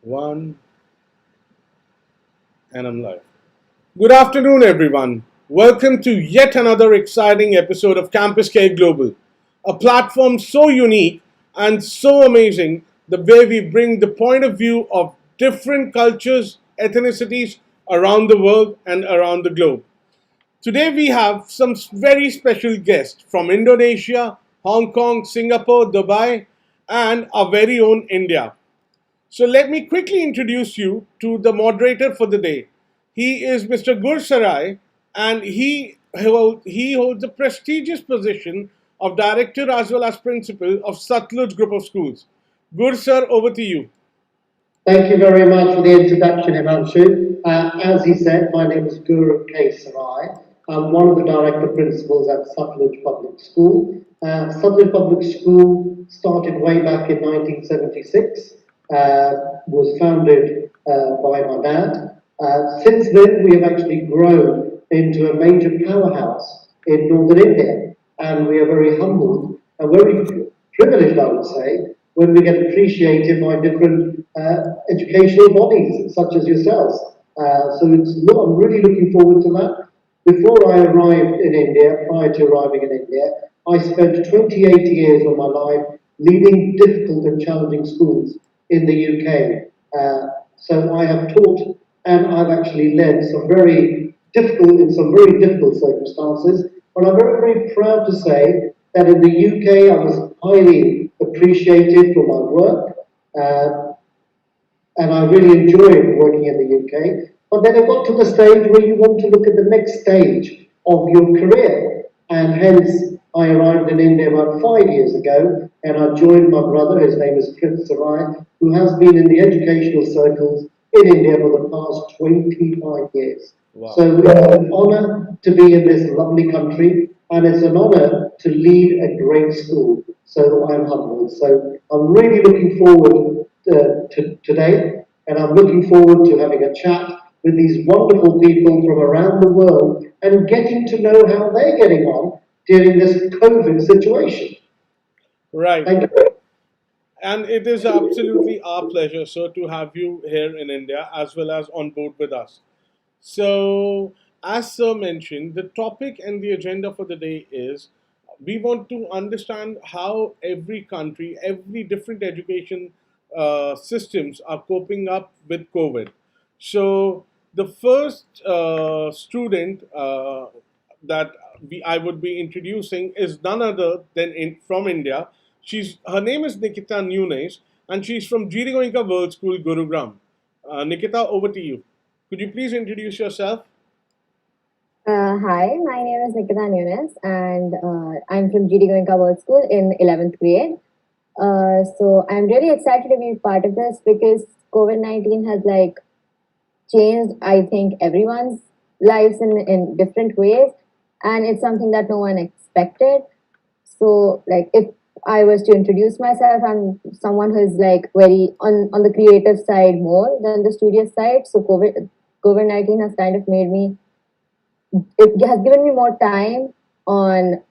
One, and I'm live. Good afternoon, everyone. Welcome to yet another exciting episode of CampusCare Global, a platform so unique and so amazing the way we bring the point of view of different cultures, ethnicities around the world and around the globe. Today we have some very special guests from Indonesia, Hong Kong, Singapore, Dubai, and our very own India. So let me quickly introduce you to the moderator for the day. He is Mr. Gursarai, and he holds the prestigious position of director as well as principal of Satluj Group of Schools. Gur sir, over to you. Thank you very much for the introduction, Himanshu. As he said, my name is Guru K. Sarai. I'm one of the director principals at Satluj Public School. Satluj Public School started way back in 1976, was founded by my dad. Since then, we have actually grown into a major powerhouse in northern India, and we are very humbled and very privileged, I would say, when we get appreciated by different educational bodies such as yourselves. I'm really looking forward to that. Before I arrived in India, prior to arriving in India, I spent 28 years of my life leading difficult and challenging schools in the UK. So I have taught and I've actually led some very difficult circumstances. But I'm very, very proud to say that in the UK I was highly appreciated for my work. Uh, and I really enjoyed working in the UK. But then it got to the stage where you want to look at the next stage of your career, and hence I arrived in India about 5 years ago, and I joined my brother. His name is Prince Sarai, who has been in the educational circles in India for the past 25 years. Wow. So it's an honor to be in this lovely country, and it's an honor to lead a great school. So I'm humbled. So I'm really looking forward to today, and I'm looking forward to having a chat with these wonderful people from around the world and getting to know how they're getting on during this COVID situation. Right. Thank you. And it is absolutely our pleasure, sir, to have you here in India as well as on board with us. So, as Sir mentioned, the topic and the agenda for the day is we want to understand how every country, every different education systems are coping up with COVID. So, the first student that I would be introducing is none other than from India. Her name is Nikita Nunes, and she's from Jirigoinka World School, Gurugram. Nikita, over to you. Could you please introduce yourself? Hi, my name is Nikita Nunes, and I'm from GD Goenka World School in 11th grade. So I'm really excited to be part of this because COVID-19 has changed, I think, everyone's lives in different ways, and it's something that no one expected. So, if I was to introduce myself, I'm someone who is very on the creative side more than the studious side. So, COVID-19 has kind of made me it has given me more time on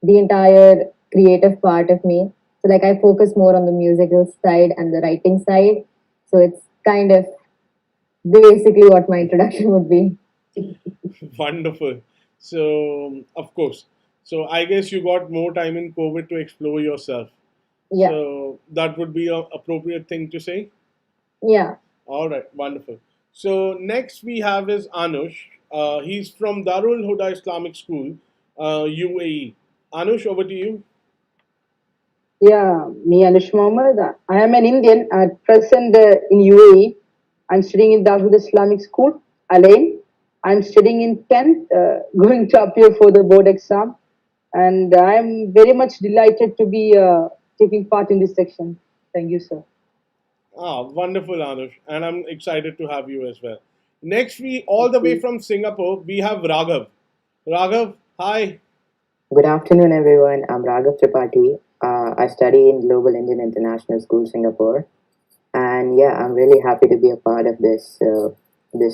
the entire creative part of me. So I focus more on the musical side and the writing side. So it's kind of basically what my introduction would be. Wonderful. So, of course. So, I guess you got more time in COVID to explore yourself. Yeah. So, that would be an appropriate thing to say. Yeah. All right, wonderful. So, next we have is Anush. He's from Darul Huda Islamic School, UAE. Anush, over to you. Yeah, me Anush Mohammed. I am an Indian at present in UAE. I'm studying in Darul Islamic School, Alain. I'm studying in 10th, going to appear for the board exam. And I'm very much delighted to be taking part in this section. Thank you, sir. Wonderful, Anush. And I'm excited to have you as well. Next, all the way from Singapore, we have Raghav. Raghav, hi. Good afternoon, everyone. I'm Raghav Tripathi. I study in Global Indian International School, Singapore, and yeah, I'm really happy to be a part of this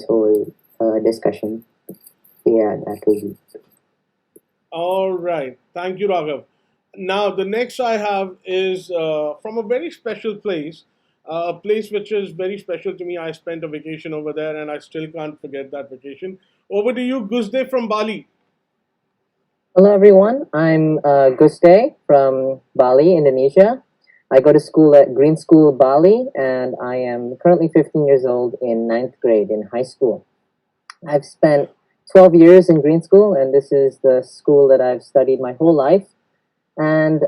whole discussion. Yeah, that was it. All right. Thank you, Raghav. Now, the next I have is from a very special place. a place which is very special to me. I spent a vacation over there and I still can't forget that vacation. Over to you, Gusde from Bali. Hello, everyone. I'm Guste from Bali, Indonesia. I go to school at Green School Bali, and I am currently 15 years old in ninth grade in high school. I've spent 12 years in Green School, and this is the school that I've studied my whole life. And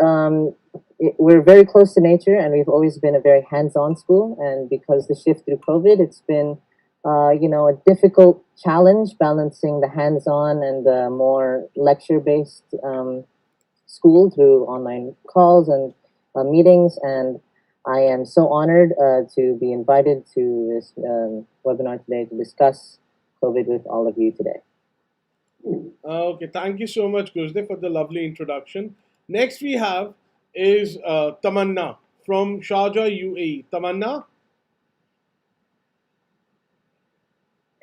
we're very close to nature, and we've always been a very hands-on school. And because the shift through COVID, it's been a difficult challenge balancing the hands-on and the more lecture-based school through online calls and meetings. And I am so honored to be invited to this webinar today to discuss COVID with all of you today. Okay, thank you so much, Gusde, for the lovely introduction. Next we have is Tamanna from Sharjah, UAE. Tamanna?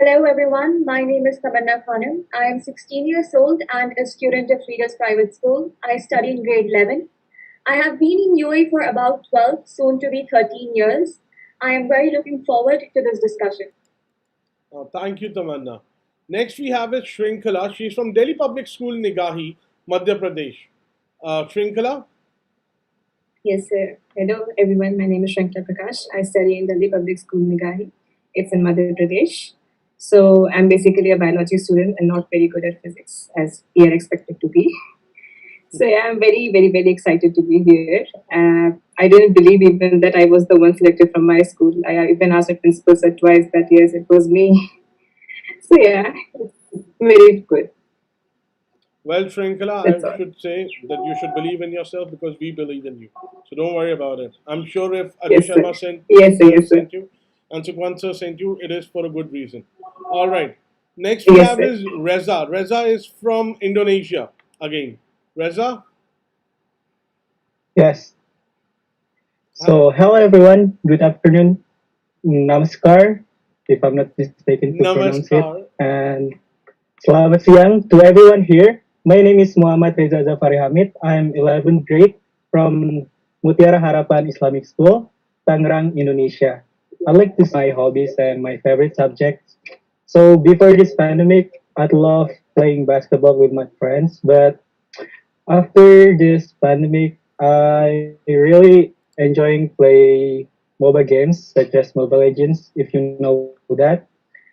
Hello everyone, my name is Tamanna Khanum. I am 16 years old and a student of Reader's Private School. I study in grade 11. I have been in UAE for about 12, soon to be 13 years. I am very looking forward to this discussion. Thank you, Tamanna. Next we have is Shrinkala. She's from Delhi Public School, Nigahi, Madhya Pradesh. Shrinkala? Yes, sir. Hello, everyone. My name is Shankar Prakash. I study in Delhi Public School, Nigahi. It's in Madhya Pradesh. So I'm basically a biology student and not very good at physics, as we are expected to be. So yeah, I'm very, very, very excited to be here. I didn't believe even that I was the one selected from my school. I even asked my principal said twice that yes, it was me. So yeah, it's very good. Well, Shrinkala, That's I all. should say that you should believe in yourself because we believe in you. So don't worry about it. I'm sure if Adi Yes, sir. Sharma sent, Yes, sir. Yes, sir. sent you and Sukhwant sir sent you, it is for a good reason. All right. Next we Yes, have sir. is Reza. Reza is from Indonesia again. Reza? Yes. Ha- So, hello everyone. Good afternoon. Namaskar, if I'm not mistaken to pronounce it. Namaskar. And selamat siang to everyone here. My name is Muhammad Reza Zafari Hamid. I'm 11th grade from Mutiara Harapan Islamic School, Tangerang, Indonesia. I like to my hobbies and my favorite subjects. So before this pandemic, I'd love playing basketball with my friends, but after this pandemic, I really enjoying play mobile games such as Mobile Legends, if you know that.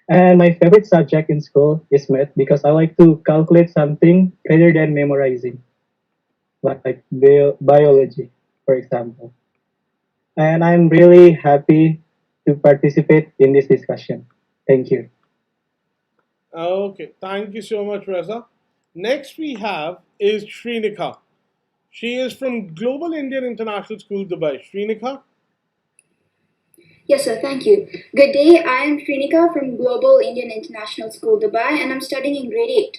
And my favorite subject in school is math because I like to calculate something rather than memorizing, like biology, for example. And I'm really happy to participate in this discussion. Thank you. Okay. Thank you so much, Reza. Next we have is Shrinika. She is from Global Indian International School, Dubai. Shrinika? Yes, sir. Thank you. Good day. I am Srinika from Global Indian International School, Dubai, and I'm studying in grade 8.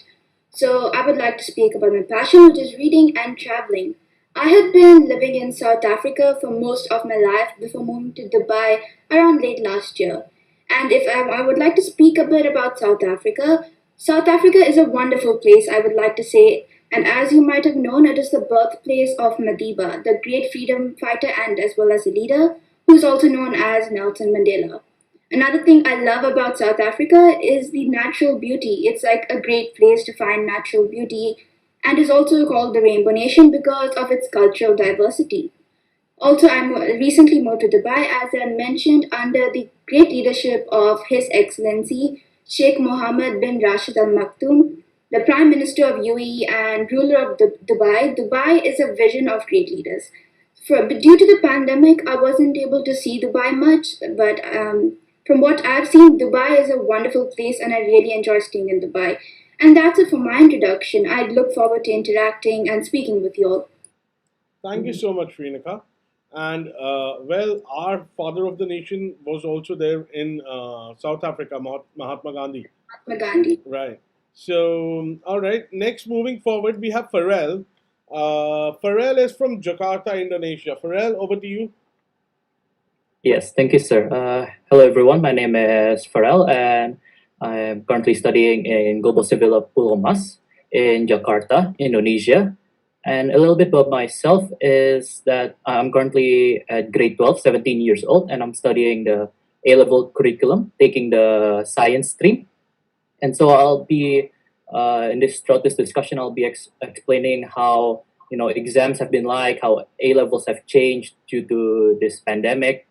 So, I would like to speak about my passion, which is reading and traveling. I had been living in South Africa for most of my life before moving to Dubai around late last year. And if I would like to speak a bit about South Africa, South Africa is a wonderful place, I would like to say. And as you might have known, it is the birthplace of Madiba, the great freedom fighter and as well as a leader, who is also known as Nelson Mandela. Another thing I love about South Africa is the natural beauty. It's like a great place to find natural beauty and is also called the Rainbow Nation because of its cultural diversity. Also, I recently moved to Dubai, as I mentioned, under the great leadership of His Excellency Sheikh Mohammed bin Rashid Al Maktoum, the Prime Minister of UAE and ruler of Dubai. Dubai is a vision of great leaders. But due to the pandemic, I wasn't able to see Dubai much, but from what I've seen, Dubai is a wonderful place and I really enjoy staying in Dubai. And that's it for my introduction. I look forward to interacting and speaking with you all. Thank you so much, Shrinika. And well, our father of the nation was also there in South Africa, Mahatma Gandhi. Mahatma Gandhi. Right. So, all right. Next, moving forward, we have Farrell. Farrell is from Jakarta, Indonesia. Farrell, over to you. Yes, thank you, sir. Hello, everyone. My name is Farrell, and I'm currently studying in Global Civil Pulau Mas in Jakarta, Indonesia. And a little bit about myself is that I'm currently at grade 12, 17 years old, and I'm studying the A-level curriculum, taking the science stream. And so I'll be throughout this discussion, I'll be explaining how exams have been like, how A levels have changed due to this pandemic,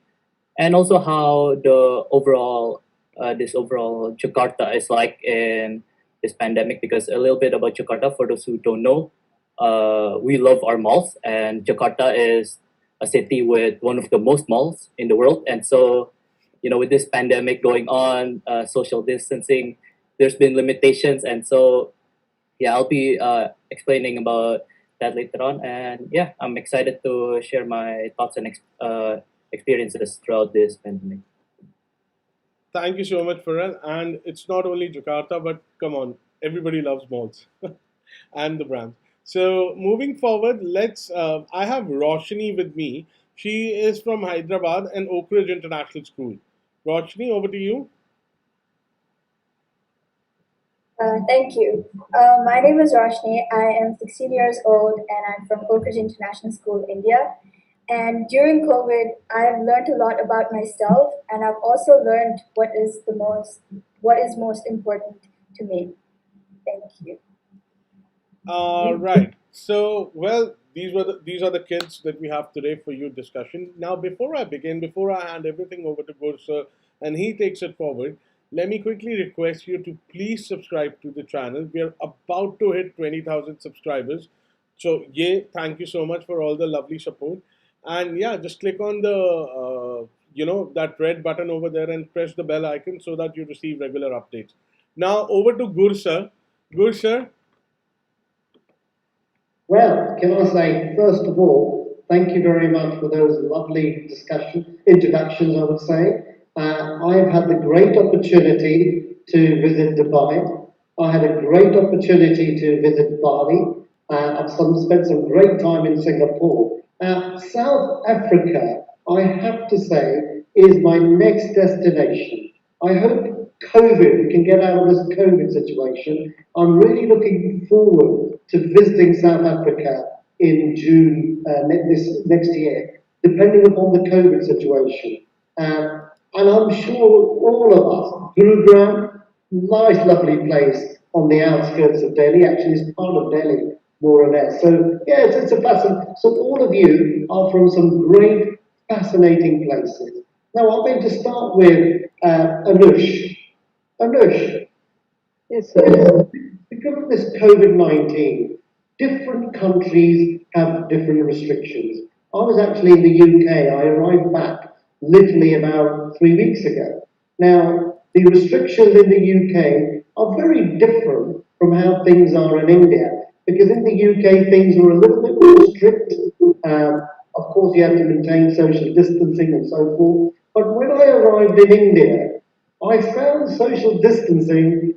and also how the overall this overall Jakarta is like in this pandemic. Because a little bit about Jakarta, for those who don't know, we love our malls, and Jakarta is a city with one of the most malls in the world. And so, with this pandemic going on, social distancing, there's been limitations, and so yeah, I'll be explaining about that later on. And yeah, I'm excited to share my thoughts and experiences throughout this pandemic. Thank you so much, Farrell. And it's not only Jakarta, but come on, everybody loves malls and the brand. So moving forward, let's. I have Roshni with me. She is from Hyderabad and Oak Ridge International School. Roshni, over to you. Thank you. My name is Roshni. I am 16 years old and I'm from Oak Ridge International School, India. And during COVID, I've learned a lot about myself and I've also learned what is most important to me. Thank you. Right. So, well, these are the kids that we have today for your discussion. Now, before I hand everything over to Gursa and he takes it forward, let me quickly request you to please subscribe to the channel. We are about to hit 20,000 subscribers. So, yeah, thank you so much for all the lovely support. And yeah, just click on the that red button over there and press the bell icon so that you receive regular updates. Now, over to Gursa. Gursa. Well, can I say, first of all, thank you very much for those lovely introductions, I would say. I've had the great opportunity to visit Dubai. I had a great opportunity to visit Bali. I've spent some great time in Singapore. South Africa, I have to say, is my next destination. I hope we can get out of this COVID situation. I'm really looking forward to visiting South Africa in June this next year, depending upon the COVID situation. And I'm sure all of us, Gurugram, nice lovely place on the outskirts of Delhi, actually it's part of Delhi, more or less. So yeah, it's a fascinating, so all of you are from some great, fascinating places. Now I'm going to start with Anush. Anush, Yes, sir. because of this COVID-19, different countries have different restrictions. I was actually in the UK. I arrived back literally about 3 weeks ago. Now, the restrictions in the UK are very different from how things are in India, because in the UK things were a little bit more strict. Of course, you have to maintain social distancing and so forth. But when I arrived in India, I found social distancing.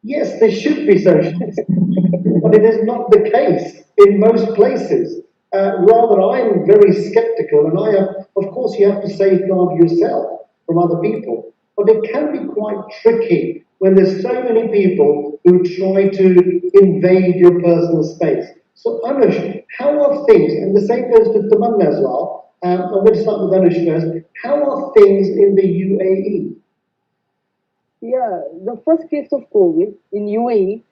Yes, there should be social distancing, but it is not the case in most places. Rather, I'm very skeptical, and of course, you have to safeguard yourself from other people. But it can be quite tricky when there's so many people who try to invade your personal space. So, Anush, how are things, and the same goes to Tamanna as well. I'm going to start with Anush first. How are things in the UAE? Yeah, the first case of COVID in UAE,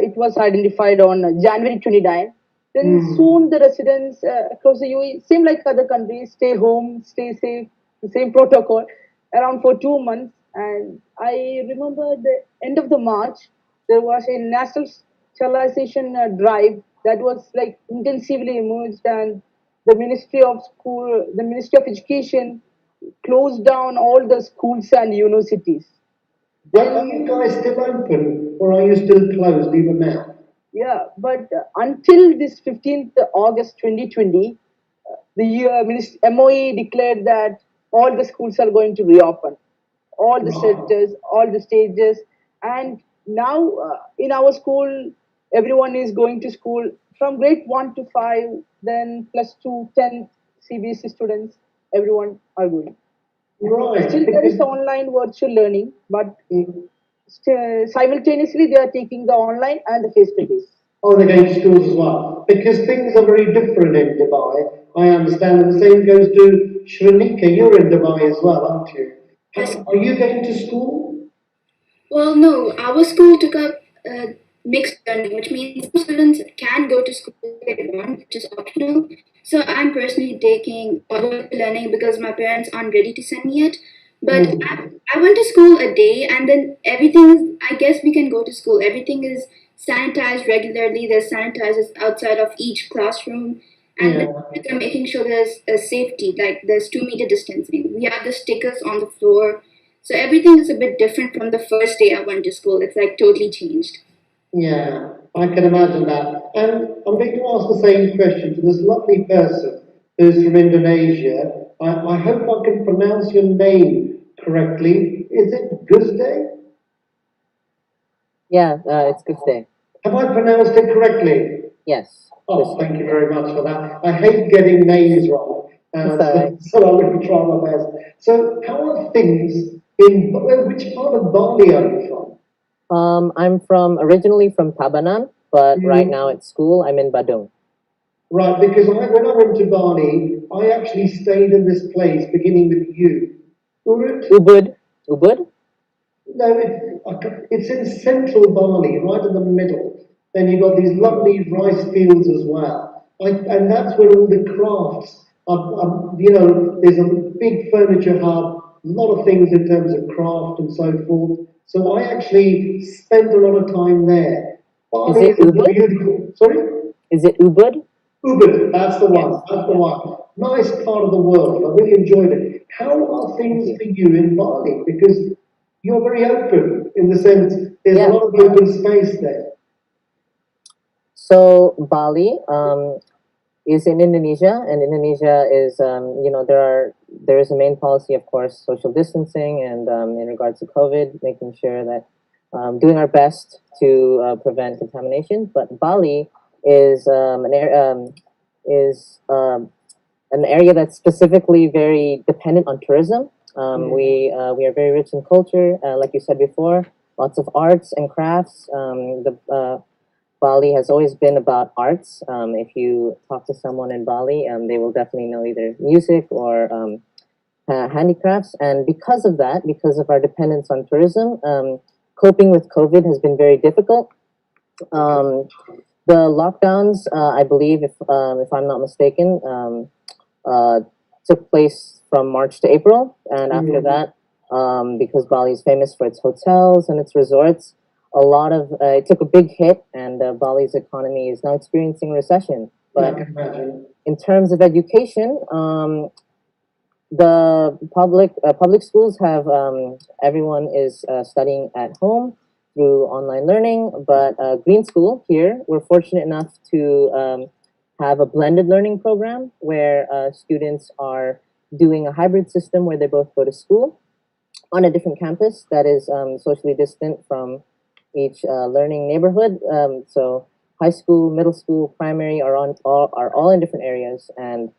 it was identified on January 29. Then soon the residents across the UAE, same like other countries, stay home, stay safe, the same protocol, around for 2 months. And I remember the end of the March, there was a national sterilization drive that was like intensively emerged, and the Ministry of Education closed down all the schools and universities. Are you guys still open, or are you still closed even now? Yeah, but until this 15th August 2020, the MOE declared that all the schools are going to reopen, all the sectors, all the stages, and now in our school, everyone is going to school from grade 1 to 5, then plus 2, 10 CBSE students, everyone are going. Right. Still, there is online virtual learning, but simultaneously they are taking the online and the face to face. Oh, they're going to schools as well. Because things are very different in Dubai. I understand the same goes to Shrinika. You're in Dubai as well, aren't you? Yes. Are you going to school? Well, no, our school took up mixed learning, which means some students can go to school if they want, which is optional. So I'm personally taking online learning because my parents aren't ready to send me yet. But I went to school a day, and then everything, I guess we can go to school. Everything is sanitized regularly. There's sanitizers outside of each classroom. And they're making sure there's a safety, like there's 2 meter distancing. We have the stickers on the floor. So everything is a bit different from the first day I went to school. It's like totally changed. Yeah, I can imagine that. And I'm going to ask the same question to this lovely person who's from Indonesia. I hope I can pronounce your name correctly. Is it Guzde? Yeah, it's good day. Have I pronounced it correctly? Yes. Oh, thank you very much for that. I hate getting names wrong, so I will try my best. So, how are things in which part of Bali are you from? I'm originally from Tabanan, but right now at school I'm in Badung. Right, because when I went to Bali, I actually stayed in this place beginning with U. Urut? Ubud. Ubud? No, it's in central Bali, right in the middle. Then you've got these lovely rice fields as well. And that's where all the crafts there's a big furniture hub, a lot of things in terms of craft and so forth. So I actually spent a lot of time there. Bali is a beautiful, sorry? Is it Ubud? Ubud, that's the one, that's the one. Nice part of the world, I really enjoyed it. How are things for you in Bali? Because you're very open in the sense there's a lot of open space there. So Bali is in Indonesia, and Indonesia is there is a main policy, of course, social distancing, and in regards to COVID, making sure that doing our best to prevent contamination. But Bali is an area that's specifically very dependent on tourism. We are very rich in culture, like you said before, lots of arts and crafts. Bali has always been about arts. If you talk to someone in Bali, they will definitely know either music or handicrafts. And because of that, because of our dependence on tourism, coping with COVID has been very difficult. The lockdowns, I believe, if I'm not mistaken, took place from March to April, and after that, because Bali is famous for its hotels and its resorts, it took a big hit, and Bali's economy is now experiencing recession. But in terms of education, the public schools have everyone is studying at home through online learning, but Green School here, we're fortunate enough to have a blended learning program where students are doing a hybrid system where they both go to school on a different campus that is socially distant from each learning neighborhood. So high school, middle school, primary are all in different areas, and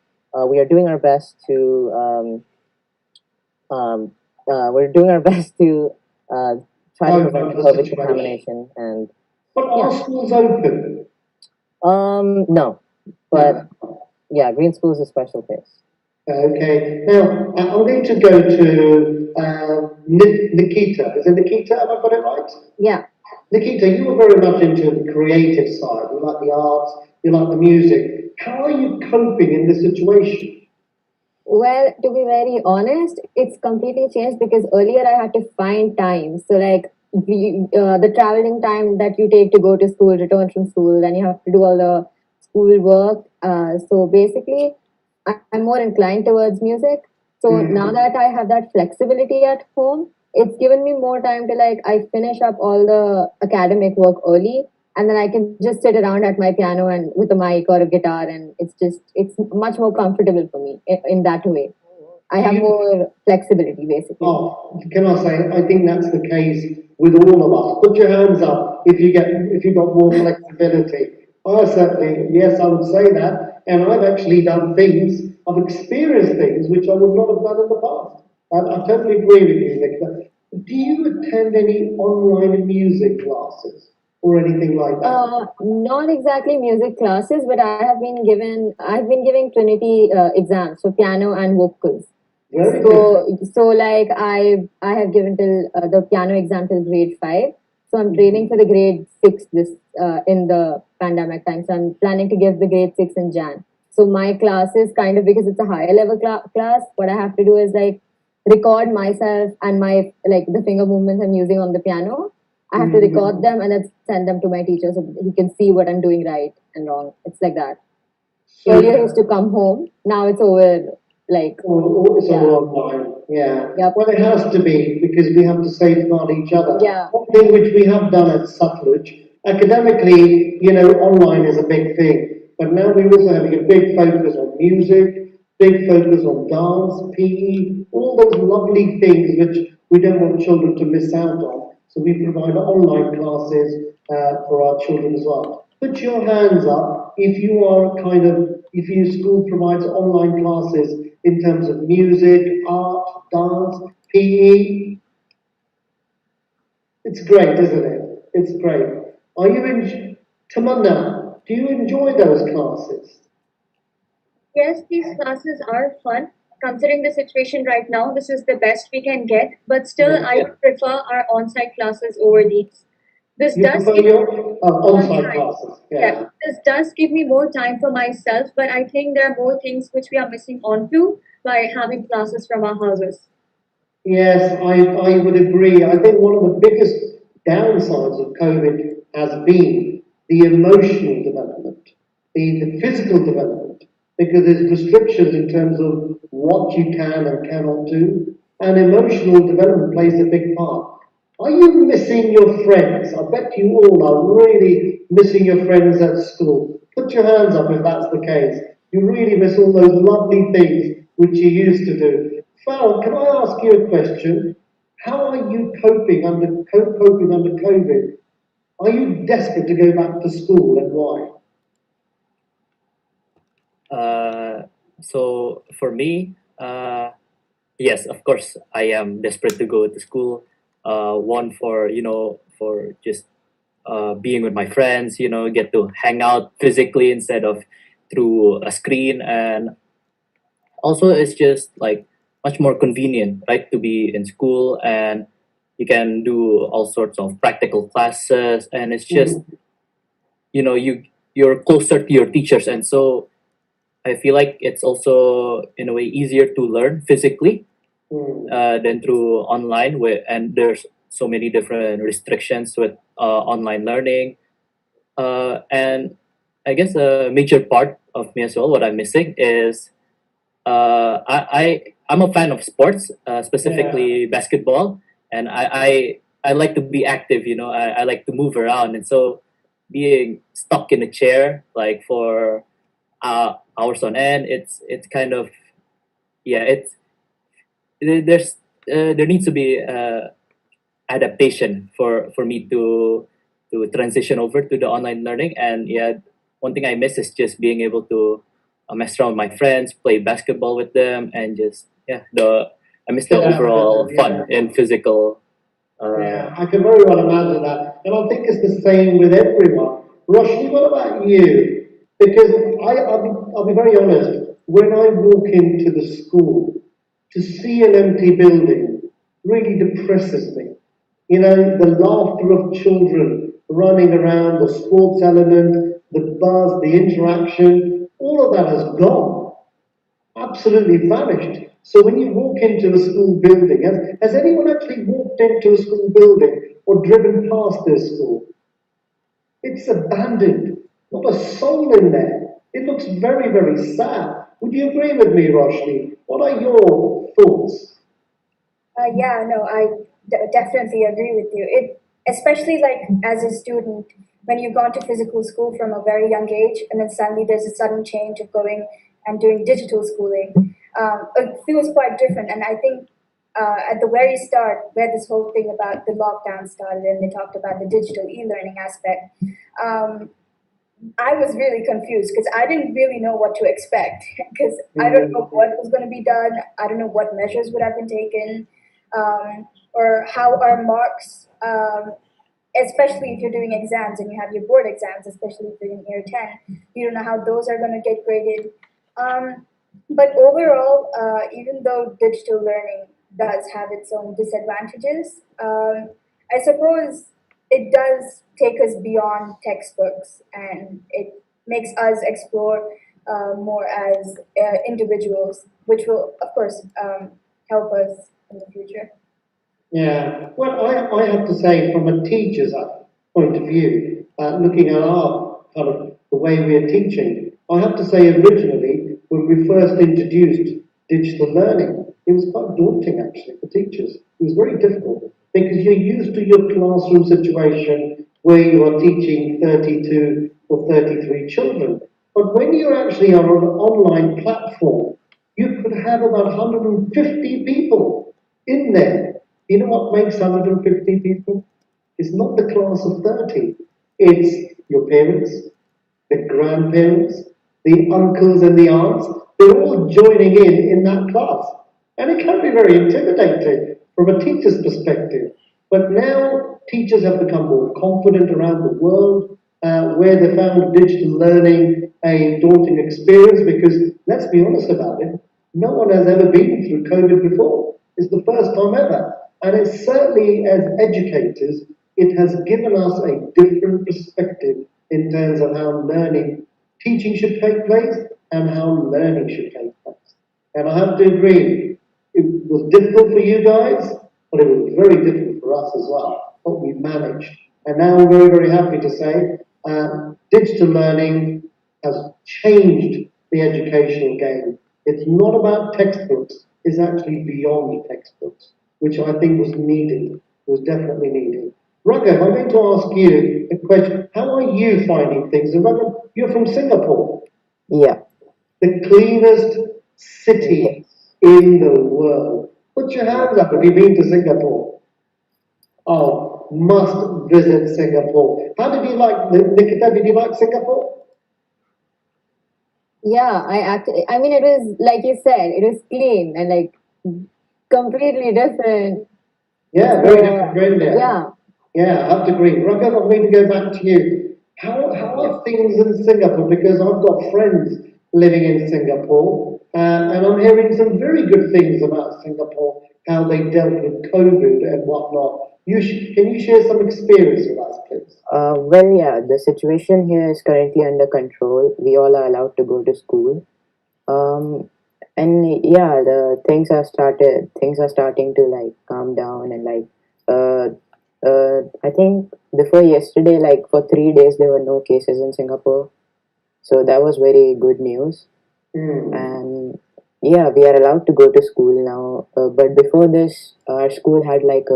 we are doing our best to try to prevent COVID contamination. And but are schools open? No, but yeah, Green School is a special case. Okay. Now I'm going to go to Nikita. Is it Nikita? Have I got it right? Yeah. Nikita, you were very much into the creative side. You like the arts, you like the music. How are you coping in this situation? Well, to be very honest, it's completely changed because earlier I had to find time. So like the traveling time that you take to go to school, return from school, then you have to do all the school work. So basically, I'm more inclined towards music. So now that I have that flexibility at home, it's given me more time to I finish up all the academic work early, and then I can just sit around at my piano and with a mic or a guitar, and it's much more comfortable for me in that way. I have more flexibility, basically. Oh, can I say, I think that's the case with all of us. Put your hands up if you've got more flexibility. I certainly, yes, I would say that, and I've actually done things, I've experienced things which I would not have done in the past. I totally agree with you, Nikita. Do you attend any online music classes? or anything like that? Not exactly music classes, but I've been giving Trinity exams for piano and vocals. Very good. So like I have given till the piano exam till grade 5. So I'm training for the grade 6 this in the pandemic time. So I'm planning to give the grade 6 in Jan. So my class is kind of, because it's a higher level class, what I have to do is like record myself and my like the finger movements I'm using on the piano. I have to record them and then send them to my teacher so he can see what I'm doing right and wrong. It's like that. Earlier he used to come home. Now it's over. Like it's all online. Yeah. Yep. Well, it has to be because we have to safeguard each other. Yeah. One thing which we have done at Sutlej, academically, online is a big thing, but now we're also having a big focus on music, big focus on dance, PE, all those lovely things which we don't want children to miss out on. So we provide online classes for our children as well. Put your hands up if if your school provides online classes in terms of music, art, dance, PE. It's great, isn't it? It's great. Are you in Tamanna? Do you enjoy those classes? Yes, these classes are fun. Considering the situation right now, this is the best we can get, but still, I would prefer our on-site classes over these. This You does prefer give your on-site classes? Yeah. this does give me more time for myself, but I think there are more things which we are missing onto by having classes from our houses. Yes, I would agree. I think one of the biggest downsides of COVID has been the emotional development, the physical development, because there's restrictions in terms of what you can and cannot do, and emotional development plays a big part. Are you missing your friends? I bet you all are really missing your friends at school. Put your hands up if that's the case. You really miss all those lovely things which you used to do. Farrell, can I ask you a question? How are you coping under COVID? Are you desperate to go back to school, and why? So for me, yes, of course, I am desperate to go to school. One for for just being with my friends, get to hang out physically instead of through a screen, and also it's just like much more convenient, right, to be in school, and you can do all sorts of practical classes, and it's just you're closer to your teachers, and so I feel like it's also in a way easier to learn physically than through online, and there's so many different restrictions with online learning, and I guess a major part of me as well, what I'm missing is I'm a fan of sports, specifically basketball, and I like to be active. I like to move around, and so being stuck in a chair like for hours on end, it's kind of it's there's there needs to be adaptation for me to transition over to the online learning, and one thing I miss is just being able to mess around with my friends, play basketball with them, and just I miss the overall fun and physical. I can very well imagine that, and I think it's the same with everyone. Roshni, what about you? Because I'll be very honest. When I walk into the school, to see an empty building really depresses me. The laughter of children running around, the sports element, the buzz, the interaction, all of that has gone, absolutely vanished. So when you walk into the school building, has anyone actually walked into a school building or driven past their school? It's abandoned, not a soul in there. It looks very, very sad. Would you agree with me, Roshni? What are your thoughts? Yeah, no, definitely agree with you. Especially like as a student, when you've gone to physical school from a very young age, and then suddenly there's a sudden change of going and doing digital schooling, it feels quite different. And I think at the very start, where this whole thing about the lockdown started, and they talked about the digital e-learning aspect, I was really confused because I didn't really know what to expect because I don't know what was going to be done. I don't know what measures would have been taken, or how our marks especially if you're doing exams and you have your board exams, especially if you're in year 10, you don't know how those are going to get graded. But overall, even though digital learning does have its own disadvantages, I suppose it does take us beyond textbooks and it makes us explore more as individuals, which will, of course, help us in the future. Yeah, well, I have to say, from a teacher's point of view, looking at our kind of the way we're teaching, I have to say, originally, when we first introduced digital learning, it was quite daunting actually for teachers. It was very difficult because you're used to your classroom situation where you are teaching 32 or 33 children. But when you actually are on an online platform, you could have about 150 people in there. You know what makes 150 people? It's not the class of 30. It's your parents, the grandparents, the uncles and the aunts. They're all joining in that class. And it can be very intimidating from a teacher's perspective. But now teachers have become more confident around the world, where they found digital learning a daunting experience because, let's be honest about it, no one has ever been through COVID before. It's the first time ever. And it's certainly, as educators, it has given us a different perspective in terms of how teaching should take place and how learning should take place. And I have to agree, it was difficult for you guys, but it was very difficult for us as well, but we managed. And now we're very, very happy to say digital learning has changed the educational game. It's not about textbooks, it's actually beyond textbooks, which I think was needed, was definitely needed. Raghav, I'm going to ask you a question. How are you finding things? And Raghav, you're from Singapore. Yeah. The cleanest city in the world. Put your hands up if you've been to Singapore. Oh, must visit Singapore. How did you like, Nikita, did you like Singapore? Yeah, I mean, it was like you said, it was clean and like completely different. Yeah, very different from India. Yeah. Yeah, I have to agree. Raghav, I'm going to go back to you. How are things in Singapore? Because I've got friends living in Singapore, and I'm hearing some very good things about Singapore, how they dealt with COVID and whatnot. Can you share some experience with us, please? Well, yeah, the situation here is currently under control. We all are allowed to go to school. Um, and yeah, the things are starting to like calm down and like, I think before yesterday, like for 3 days, there were no cases in Singapore. So that was very good news. And yeah, we are allowed to go to school now. But before this, our school had like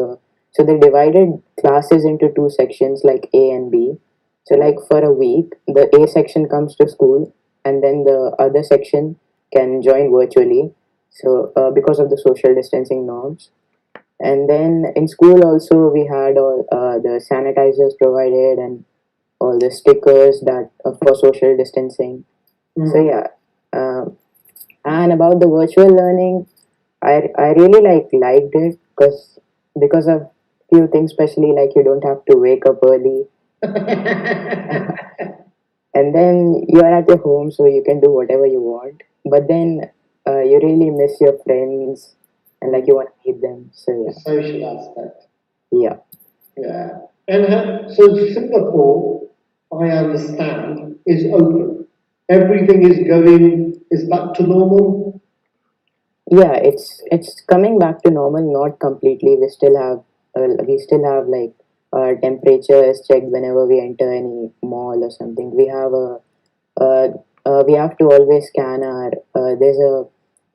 so they divided classes into two sections, like A and B. So like for a week, the A section comes to school, and then the other section can join virtually. So because of the social distancing norms. And then in school also we had all the sanitizers provided and all the stickers that for social distancing. So yeah, and about the virtual learning, I really liked it because of few things, especially like you don't have to wake up early, and then you are at your home, so you can do whatever you want. But then you really miss your friends, and like you want to meet them. So The social aspect. yeah. Yeah. And so Singapore, I understand, is open. Everything is back to normal. Yeah, it's coming back to normal, not completely. We still have like our temperature is checked whenever we enter any mall or something. Uh, we have to always scan our there's a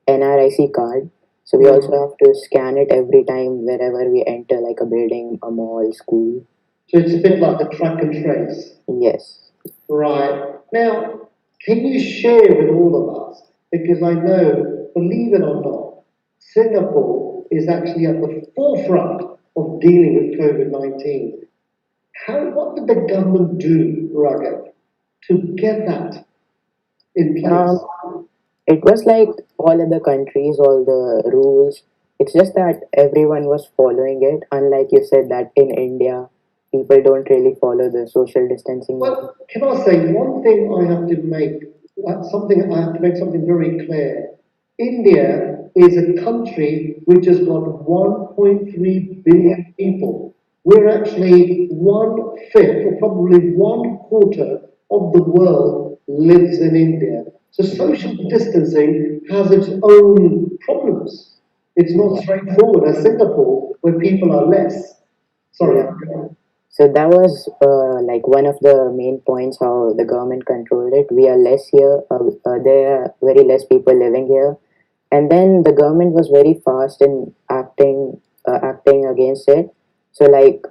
NRIC card, so we also have to scan it every time wherever we enter like a building, a mall, school. So it's a bit like the track and trace. Yes. Right. Now, can you share with all of us, because I know, believe it or not, Singapore is actually at the forefront of dealing with COVID-19. What did the government do, Raghav, to get that in place? It was like all other countries, all the rules. It's just that everyone was following it. Unlike you said that in India, people don't really follow the social distancing measures. Well, can I say one thing I have to make, something very clear. India is a country which has got 1.3 billion people. We're actually one fifth, or probably one quarter of the world lives in India. So social distancing has its own problems. It's not straightforward as Singapore, where people are less. Sorry, So that was like one of the main points how the government controlled it. We are less here. There are very less people living here, and then the government was very fast in acting against it. So like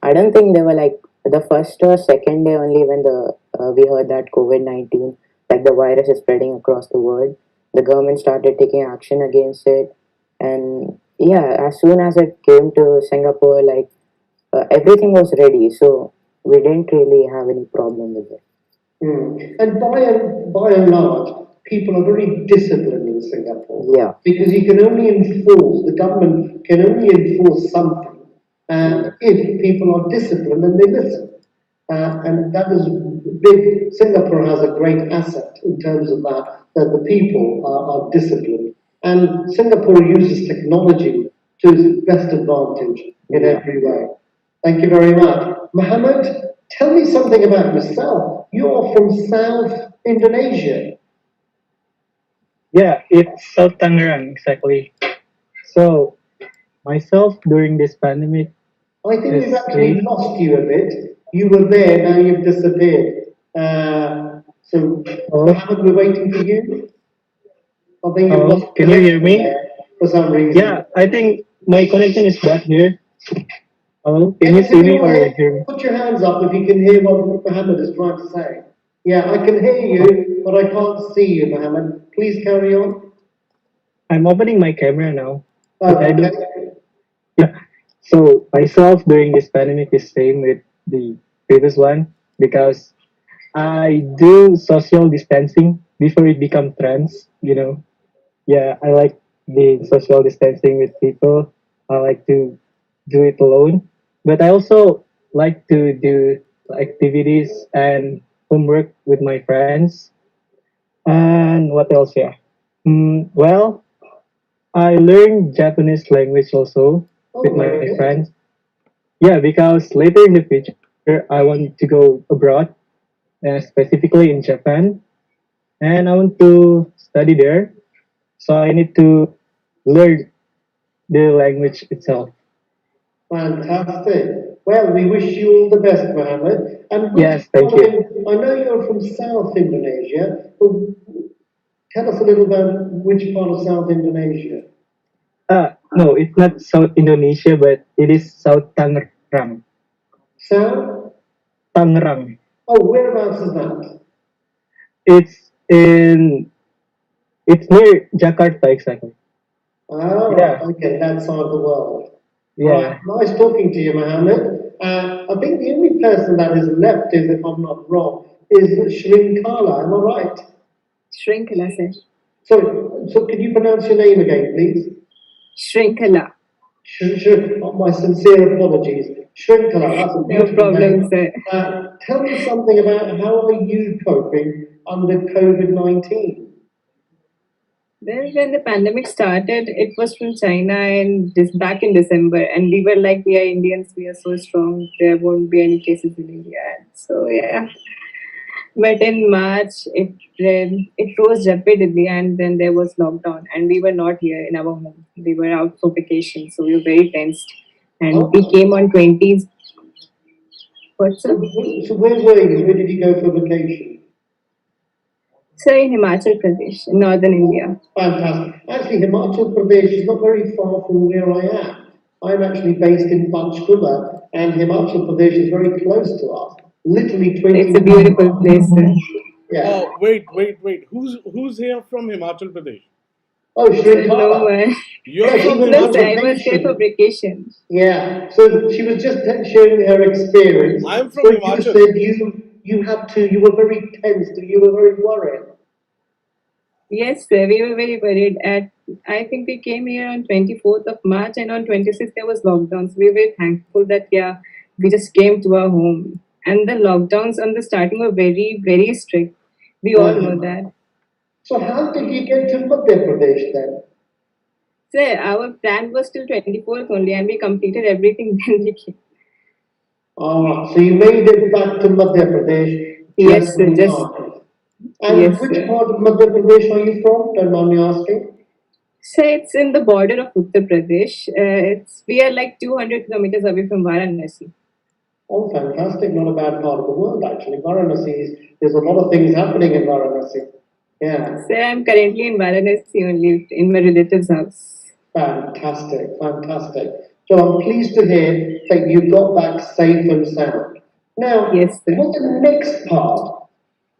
I don't think they were like the first or second day only when the we heard that COVID-19, like the virus is spreading across the world. The government started taking action against it, and yeah, as soon as it came to Singapore, like everything was ready, so we didn't really have any problem with it. And by and large, people are very disciplined in Singapore. Yeah. Because you can only enforce, the government can only enforce something if people are disciplined and they listen. And that is big. Singapore has a great asset in terms of that the people are disciplined. And Singapore uses technology to its best advantage in every way. Thank you very much. Mohammed, tell me something about yourself. You're from South Indonesia. Yeah, it's South Tangerang, exactly. So, myself during this pandemic I think we've is actually lost you a bit. You were there, now you've disappeared. So, Mohammed, we're waiting for you. I think you've lost can you hear connection me? there for some reason. Yeah, I think my connection is bad here. Hello, can you see Anything me you or hear, hear me? put your hands up if you can hear what Mohammed is trying to say. Yeah, I can hear you, but I can't see you, Mohammed. Please carry on. I'm opening my camera now. Oh, But I don't. okay. Yeah. So myself during this pandemic is same with the previous one because I do social distancing before it become trends. Yeah, I like the social distancing with people. I like to do it alone, but I also like to do activities and homework with my friends. And what else? Yeah. Well, I learned Japanese language also with my very good. friends. Yeah, because later in the future, I want to go abroad, specifically in Japan, and I want to study there. So I need to learn the language itself. Fantastic. Well, we wish you all the best, Mohammed. And Yes, thank you. I know you're from South Indonesia, but tell us a little about which part of South Indonesia. No, it's not South Indonesia, but it is South Tangerang. South? Tangerang. Oh, whereabouts is that? It's in. It's near Jakarta, exactly. Oh, Yeah. okay, that side of the world. Yeah. Right, nice talking to you, Mohammed. I think the only person that is left is, if I'm not wrong, is Shrinkala. Am I right? Shrinkala, sir. So can you pronounce your name again, please? Shrinkala. My sincere apologies. Shrinkala, that's a No beautiful problem, name. sir. Tell me something about how are you coping under COVID-19? Well, when the pandemic started, it was from China and this back in December, and we were like, we are Indians, we are so strong, there won't be any cases in India. So yeah, but in March it rose rapidly, and then there was lockdown, and we were not here in our home. We were out for vacation, so we were very tensed, and we came on 20s. What's up? So where were you? Where did you go for vacation? So in Himachal Pradesh, in northern India. Fantastic. Actually, Himachal Pradesh is not very far from where I am. I'm actually based in Panchkula, and Himachal Pradesh is very close to us. Literally 20 It's a beautiful place. Yeah. Wait. Who's here from Himachal Pradesh? Oh, No Shrinkala. one. You're from No, Himachal sir, I was here for Pradesh. vacation. Yeah. So she was just sharing her experience. I'm from So Himachal. you said you were very tense, you were very worried. Yes, sir, we were very worried. I think we came here on 24th of March, and on 26th there was lockdown. So we were very thankful that we just came to our home. And the lockdowns on the starting were very, very strict. We all know that. So how did you get to Madhya Pradesh then? So our plan was till 24th only, and we completed everything. Then we came. So you made it back to Madhya Pradesh Yes, just sir, in just time. And yes, which sir. part of Madhya Pradesh are you from? Don't mind me asking. So it's in the border of Uttar Pradesh. We are like 200 kilometers away from Varanasi. Oh, fantastic! Not a bad part of the world, actually. There's a lot of things happening in Varanasi. Yeah, So I'm currently in Varanasi only, in my relative's house. fantastic, fantastic. So I'm pleased to hear that you got back safe and sound. Now, Yes, sir. what's the next part?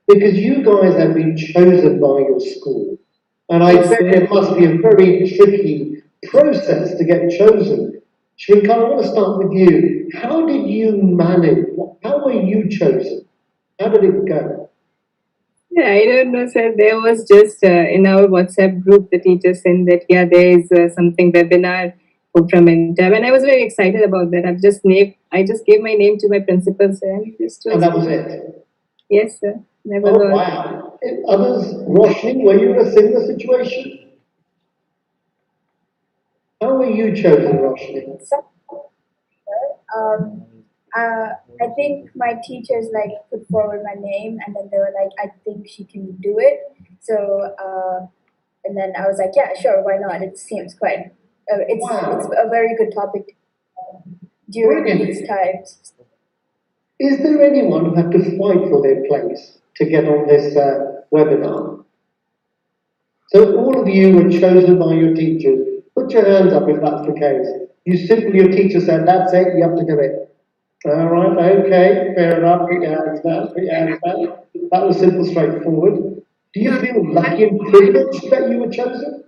Because you guys have been chosen by your school, and I Yes, bet sir. it must be a very tricky process to get chosen. Shrinka, I want to start with you. How did you manage? How were you chosen? How did it go? Yeah, I don't know, sir. There was just in our WhatsApp group, the teacher sent that, yeah, there is something webinar from Entab, and I was very excited about that. I just gave my name to my principal, sir, and he just And chose that was me. it. Yes, sir. That was Oh all. wow! Others, Roshni, were you in a similar situation? How were you chosen, Roshni? Um, I think my teachers like put forward my name, and then they were like, "I think she can do it." So, and then I was like, "Yeah, sure, why not? It seems quite. It's Wow! a very good topic during these Brilliant. times." Is there anyone who had to fight for their place to get on this webinar? So all of you were chosen by your teachers. Put your hands up if that's the case. Your teacher said, that's it, you have to do it. All right, okay, fair enough, put your hands down, put your hands down. That was simple, straightforward. Do you feel lucky and privileged that you were chosen?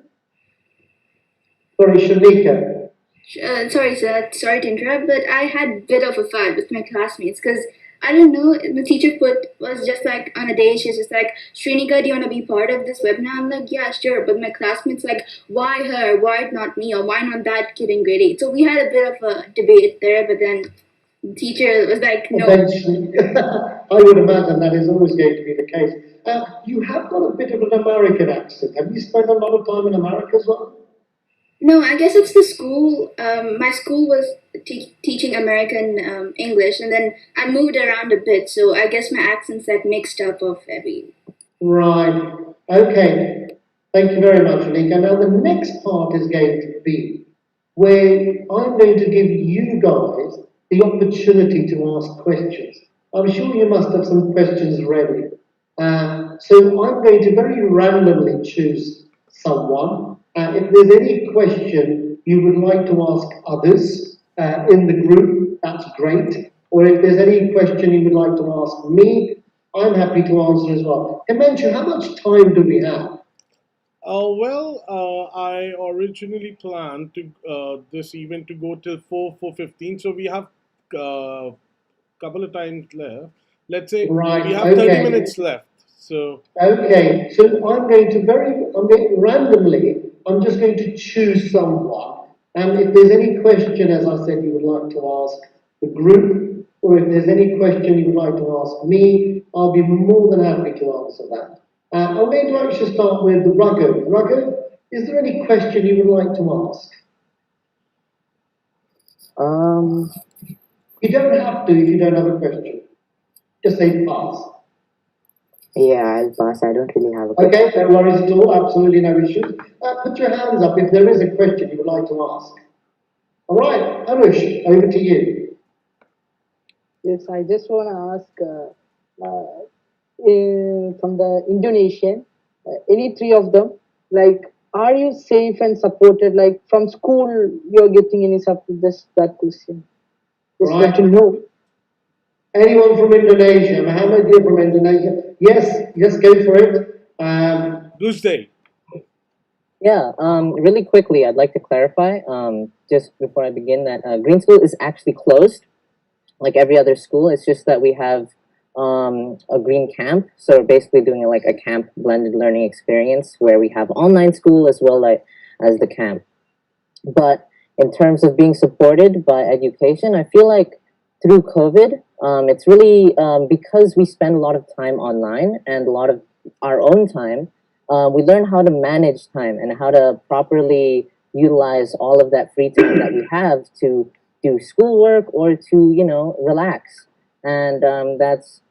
Sorry, Shanika. Sorry, sir. Sorry to interrupt, but I had a bit of a fight with my classmates because I don't know. The teacher was just like on a day. She's just like, Srinika, do you want to be part of this webinar? I'm like, yeah, sure. But my classmates like, why her? Why not me? Or why not that kid in grade 8? So we had a bit of a debate there. But then the teacher was like, no. Eventually, I would imagine that is always going to be the case. You have got a bit of an American accent. Have you spent a lot of time in America as well? No, I guess it's the school. My school was teaching American English, and then I moved around a bit, so I guess my accent's like mixed up of every. Right. Okay. Thank you very much, Anika. Now, the next part is going to be where I'm going to give you guys the opportunity to ask questions. I'm sure you must have some questions ready. So I'm going to very randomly choose someone. If there's any question you would like to ask others in the group, that's great. Or if there's any question you would like to ask me, I'm happy to answer as well. Himanshu, how much time do we have? I originally planned to this event to go till 4:15, so we have couple of times left. Let's say Right, we have 30 okay. minutes left. So Okay, so randomly, I'm just going to choose someone. And if there's any question, as I said, you would like to ask the group, or if there's any question you would like to ask me, I'll be more than happy to answer that. I'm going to actually start with Raghav. Raghav, is there any question you would like to ask? Um, You don't have to if you don't have a question. Just say pass. yeah, I'll pass. I don't really have a question. Okay, no worries at all, absolutely no issues. Put your hands up if there is a question you would like to ask. All right, Anush, over to you. Yes, I just want to ask from the Indonesian, any three of them, like, are you safe and supported? Like from school, you're getting any support? Just that question. Just want to Right. know. Anyone from Indonesia? Mohammed, you're from Indonesia. Yes, go for it. Tuesday. Yeah, really quickly, I'd like to clarify, just before I begin, that Green School is actually closed, like every other school. It's just that we have a green camp. So we're basically doing like a camp blended learning experience where we have online school as well as the camp. But in terms of being supported by education, I feel like, through COVID, it's really because we spend a lot of time online and a lot of our own time. We learn how to manage time and how to properly utilize all of that free time that we have to do schoolwork or to relax. And that's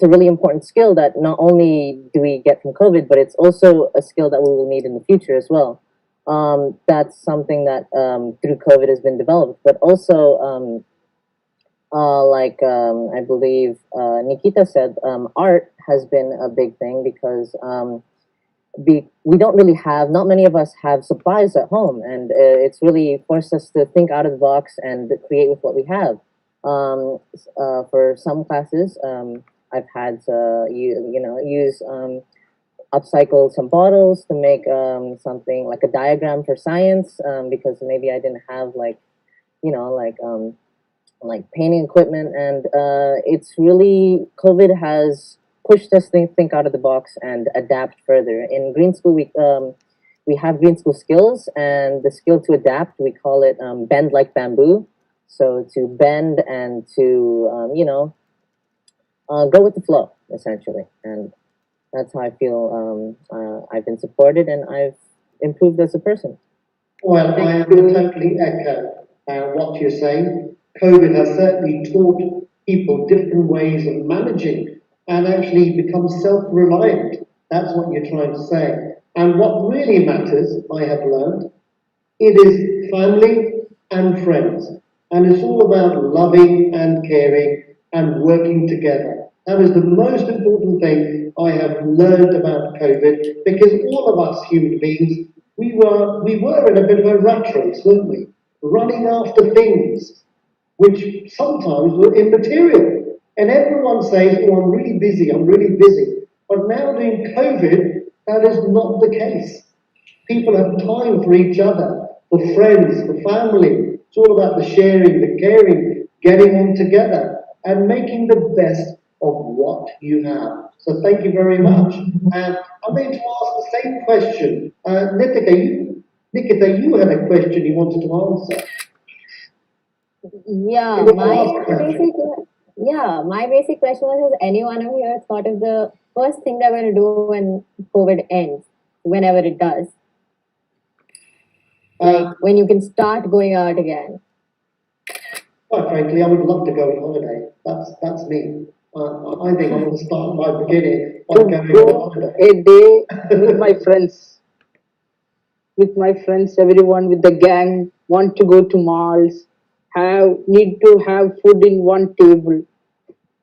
a really important skill that not only do we get from COVID, but it's also a skill that we will need in the future as well. That's something that through COVID has been developed, but also I believe Nikita said, art has been a big thing because we don't really have, not many of us have supplies at home, and it's really forced us to think out of the box and create with what we have. For some classes, I've had to use upcycle some bottles to make something like a diagram for science because maybe I didn't have like painting equipment, and it's really COVID has pushed us to think out of the box and adapt further. In Green School, we have Green School skills, and the skill to adapt, we call it bend like bamboo. So to bend and to go with the flow essentially, and that's how I feel I've been supported and I've improved as a person. Well, I will totally echo what you're saying. COVID has certainly taught people different ways of managing and actually become self-reliant. That's what you're trying to say. And what really matters, I have learned, it is family and friends. And it's all about loving and caring and working together. That is the most important thing I have learned about COVID, because all of us human beings, we were in a bit of a rat race, weren't we? Running after things which sometimes were immaterial. And everyone says, oh, I'm really busy, I'm really busy. But now during COVID, that is not the case. People have time for each other, for friends, for family. It's all about the sharing, the caring, getting on together and making the best of what you have. So thank you very much. And I'm going to ask the same question. Nikita, you had a question you wanted to answer. Yeah, my basic question was: has anyone of you thought of the first thing they're going to do when COVID ends, whenever it does, like when you can start going out again? Quite frankly, I would love to go on holiday. That's me. I think I'm going to start my beginning by going on holiday. A day with my friends. With my friends, everyone with the gang want to go to malls, need to have food in one table.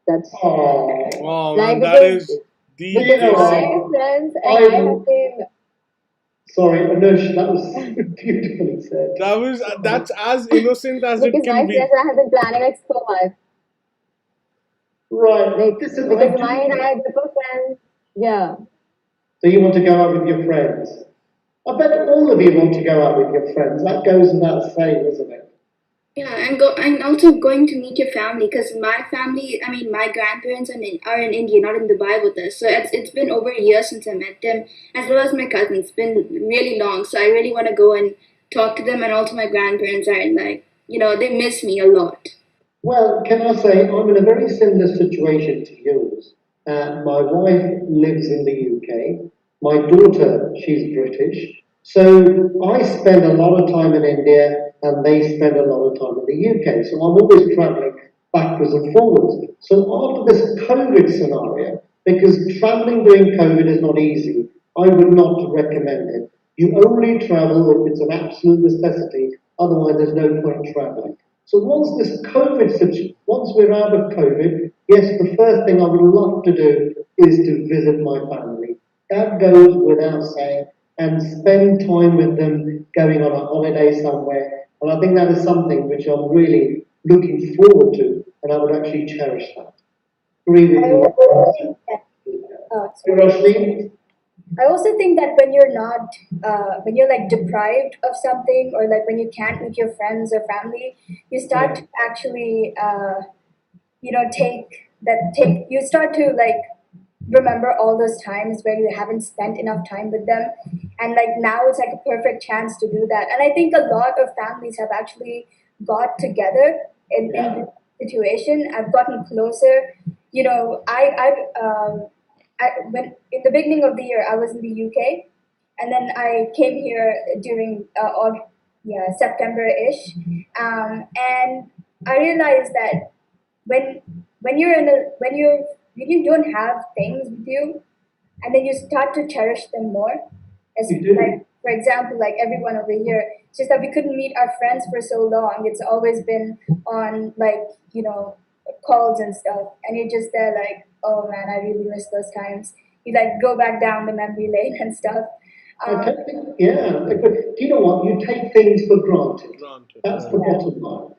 That's Oh man, Like that is the You know my what? friends and I have been. Sorry, Anush, that was beautifully said. that's as innocent as it Because my can friends be. and I have been planning like so much. Right. Like Listen, because my entire group of friends, yeah. So you want to go out with your friends? I bet all of you want to go out with your friends. That goes without saying, doesn't it? Yeah, and also going to meet your family, because my family, I mean, my grandparents are in India, not in Dubai with us. So it's been over a year since I met them, as well as my cousins. It's been really long. So I really want to go and talk to them, and also my grandparents are like, they miss me a lot. Well, can I say, I'm in a very similar situation to yours. My wife lives in the UK. My daughter, she's British. So I spend a lot of time in India and they spend a lot of time in the UK. So I'm always traveling backwards and forwards. So after this COVID scenario, because traveling during COVID is not easy, I would not recommend it. You only travel if it's an absolute necessity, otherwise there's no point traveling. So once we're out of COVID, yes, the first thing I would love to do is to visit my family. That goes without saying, and spend time with them going on a holiday somewhere. And I think that is something which I'm really looking forward to, and I would actually cherish that. Agree with I you. also think that, sorry. Roshni? I also think that when you're not, when you're like deprived of something, or like when you can't meet your friends or family, you start to actually, you start to like remember all those times where you haven't spent enough time with them. And like now it's like a perfect chance to do that. And I think a lot of families have actually got together in this situation. I've gotten closer. You know, when in the beginning of the year I was in the UK, and then I came here during September-ish, and I realized that when when you don't have things with you, and then you start to cherish them more. As like for example, like everyone over here, it's just that we couldn't meet our friends for so long. It's always been on calls and stuff, and you're just there like, oh man, I really miss those times. You like go back down the memory lane and stuff. Okay, yeah, but do you know what? You take things for granted. That's the bottom line.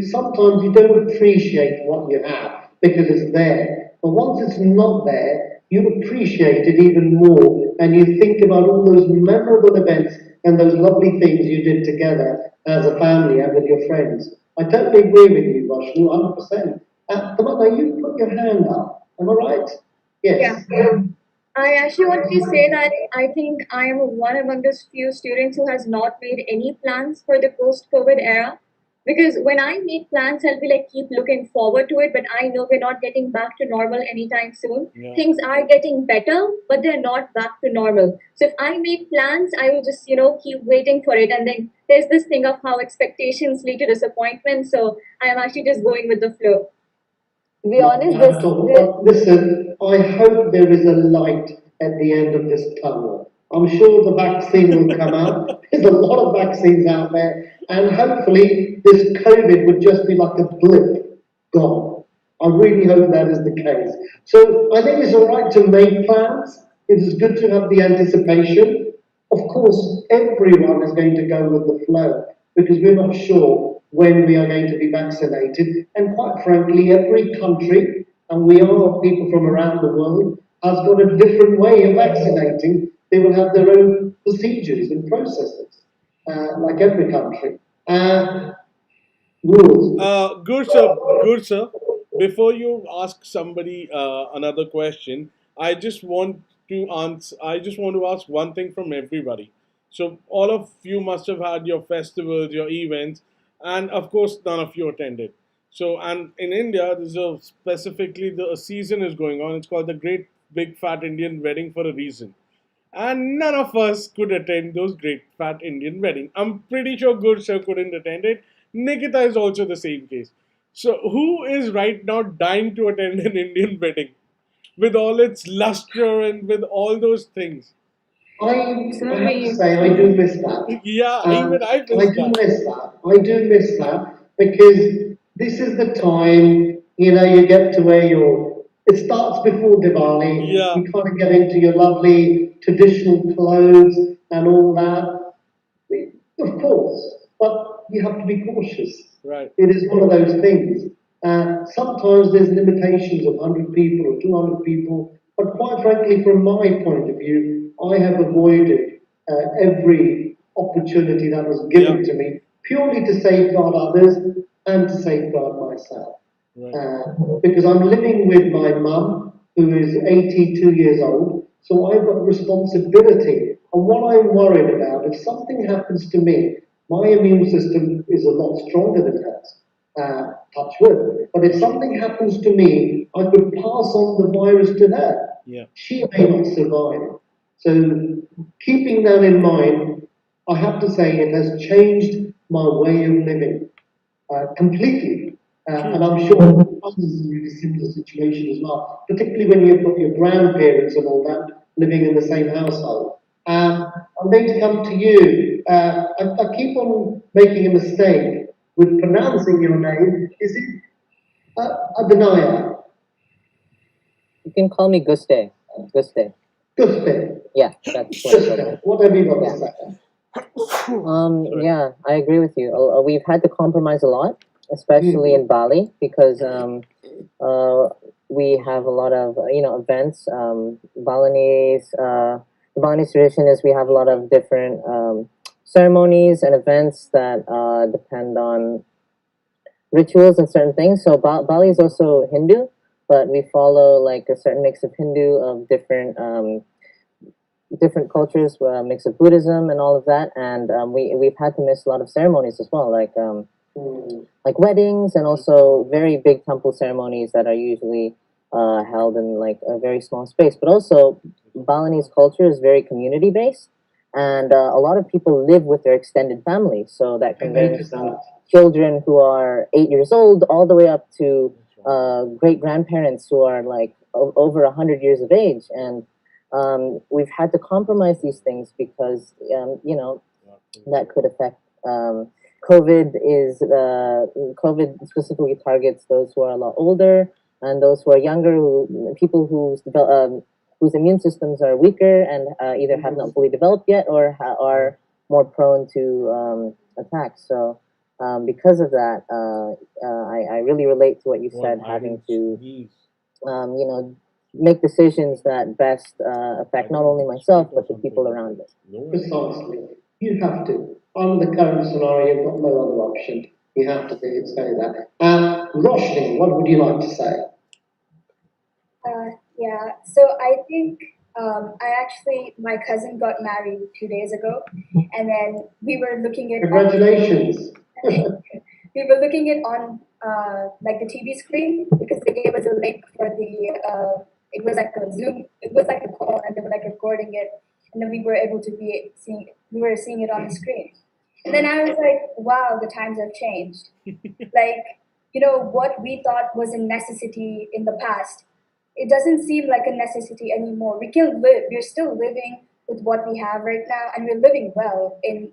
Sometimes you don't appreciate what you have because it's there. But once it's not there, you appreciate it even more, and you think about all those memorable events and those lovely things you did together as a family and with your friends. I totally agree with you, Rashmi, 100%. Tamanna, you put your hand up. Am I right? Yes. Yeah. I actually want to say that I think I am one among those few students who has not made any plans for the post-COVID era. Because when I make plans, I'll be like, keep looking forward to it, but I know we're not getting back to normal anytime soon. Yeah. Things are getting better, but they're not back to normal. So if I make plans, I will just, keep waiting for it. And then there's this thing of how expectations lead to disappointment. So I am actually just going with the flow. To be honest, Listen, I hope there is a light at the end of this tunnel. I'm sure the vaccine will come out. There's a lot of vaccines out there, and hopefully this COVID would just be like a blip, gone. I really hope that is the case. So I think it's all right to make plans. It is good to have the anticipation. Of course, everyone is going to go with the flow because we're not sure when we are going to be vaccinated. And quite frankly, every country, and we are people from around the world, has got a different way of vaccinating. They will have their own procedures and processes, like every country. Rules. Good sir. Before you ask somebody another question, I just want to ask one thing from everybody. So all of you must have had your festivals, your events, and of course none of you attended. So and in India, specifically the a season is going on. It's called the Great Big Fat Indian Wedding for a reason. And none of us could attend those great fat Indian wedding. I'm pretty sure Good Sir couldn't attend it. Nikita is also the same case. So who is right now dying to attend an Indian wedding with all its luster and with all those things? I have to say, I do miss that. Yeah, even I I miss do that. miss that. I do miss that because this is the time, you get to where it starts before Diwali. Yeah, You kind of get into your lovely traditional clothes and all that. Of course, but you have to be cautious. right. It is one of those things. Sometimes there's limitations of 100 people or 200 people, but quite frankly, from my point of view, I have avoided every opportunity that was given to me purely to safeguard others and to safeguard myself. Right. Because I'm living with my mum, who is 82 years old, so I've got responsibility. And what I'm worried about, if something happens to me, my immune system is a lot stronger than hers. Touch wood. But if something happens to me, I could pass on the virus to her. Yeah. She may not survive. So, keeping that in mind, I have to say it has changed my way of living completely. And I'm sure others are in a similar situation as well, particularly when you've got your grandparents and all that living in the same household. I'm going to come to you. I keep on making a mistake with pronouncing your name. Is it Adanaya? You can call me Guste. Guste. Guste. Yeah, that's what it's Guste. What have you got to say? Yeah, I agree with you. We've had to compromise a lot, especially in Bali, because we have a lot of events. The Balinese tradition is we have a lot of different ceremonies and events that depend on rituals and certain things. So Bali is also Hindu, but we follow like a certain mix of Hindu of different cultures, mix of Buddhism and all of that. And we've had to miss a lot of ceremonies as well. Like like weddings and also very big temple ceremonies that are usually held in like a very small space. But also, Balinese culture is very community based, and a lot of people live with their extended family. So that can range from children who are 8 years old all the way up to great grandparents who are like over 100 years of age, and we've had to compromise these things because that could affect. COVID specifically targets those who are a lot older and those who are younger, people whose immune systems are weaker and either have not fully developed yet or are more prone to attacks. So because of that, I really relate to what you said, having to make decisions that best affect not only myself but the people around us. Precisely. You have to. Under the current scenario, you've got no other option. You have to say that. Roshni, what would you like to say? Yeah, so I think my cousin got married 2 days ago, and then we were looking at. Congratulations. We were looking at on like the TV screen because they gave us a link for the. It was like a Zoom. It was like a call, and they were like recording it, and then we were able to seeing. We were seeing it on the screen, and then I was like, "Wow, the times have changed." Like, what we thought was a necessity in the past, it doesn't seem like a necessity anymore. We can live. We're still living with what we have right now, and we're living well in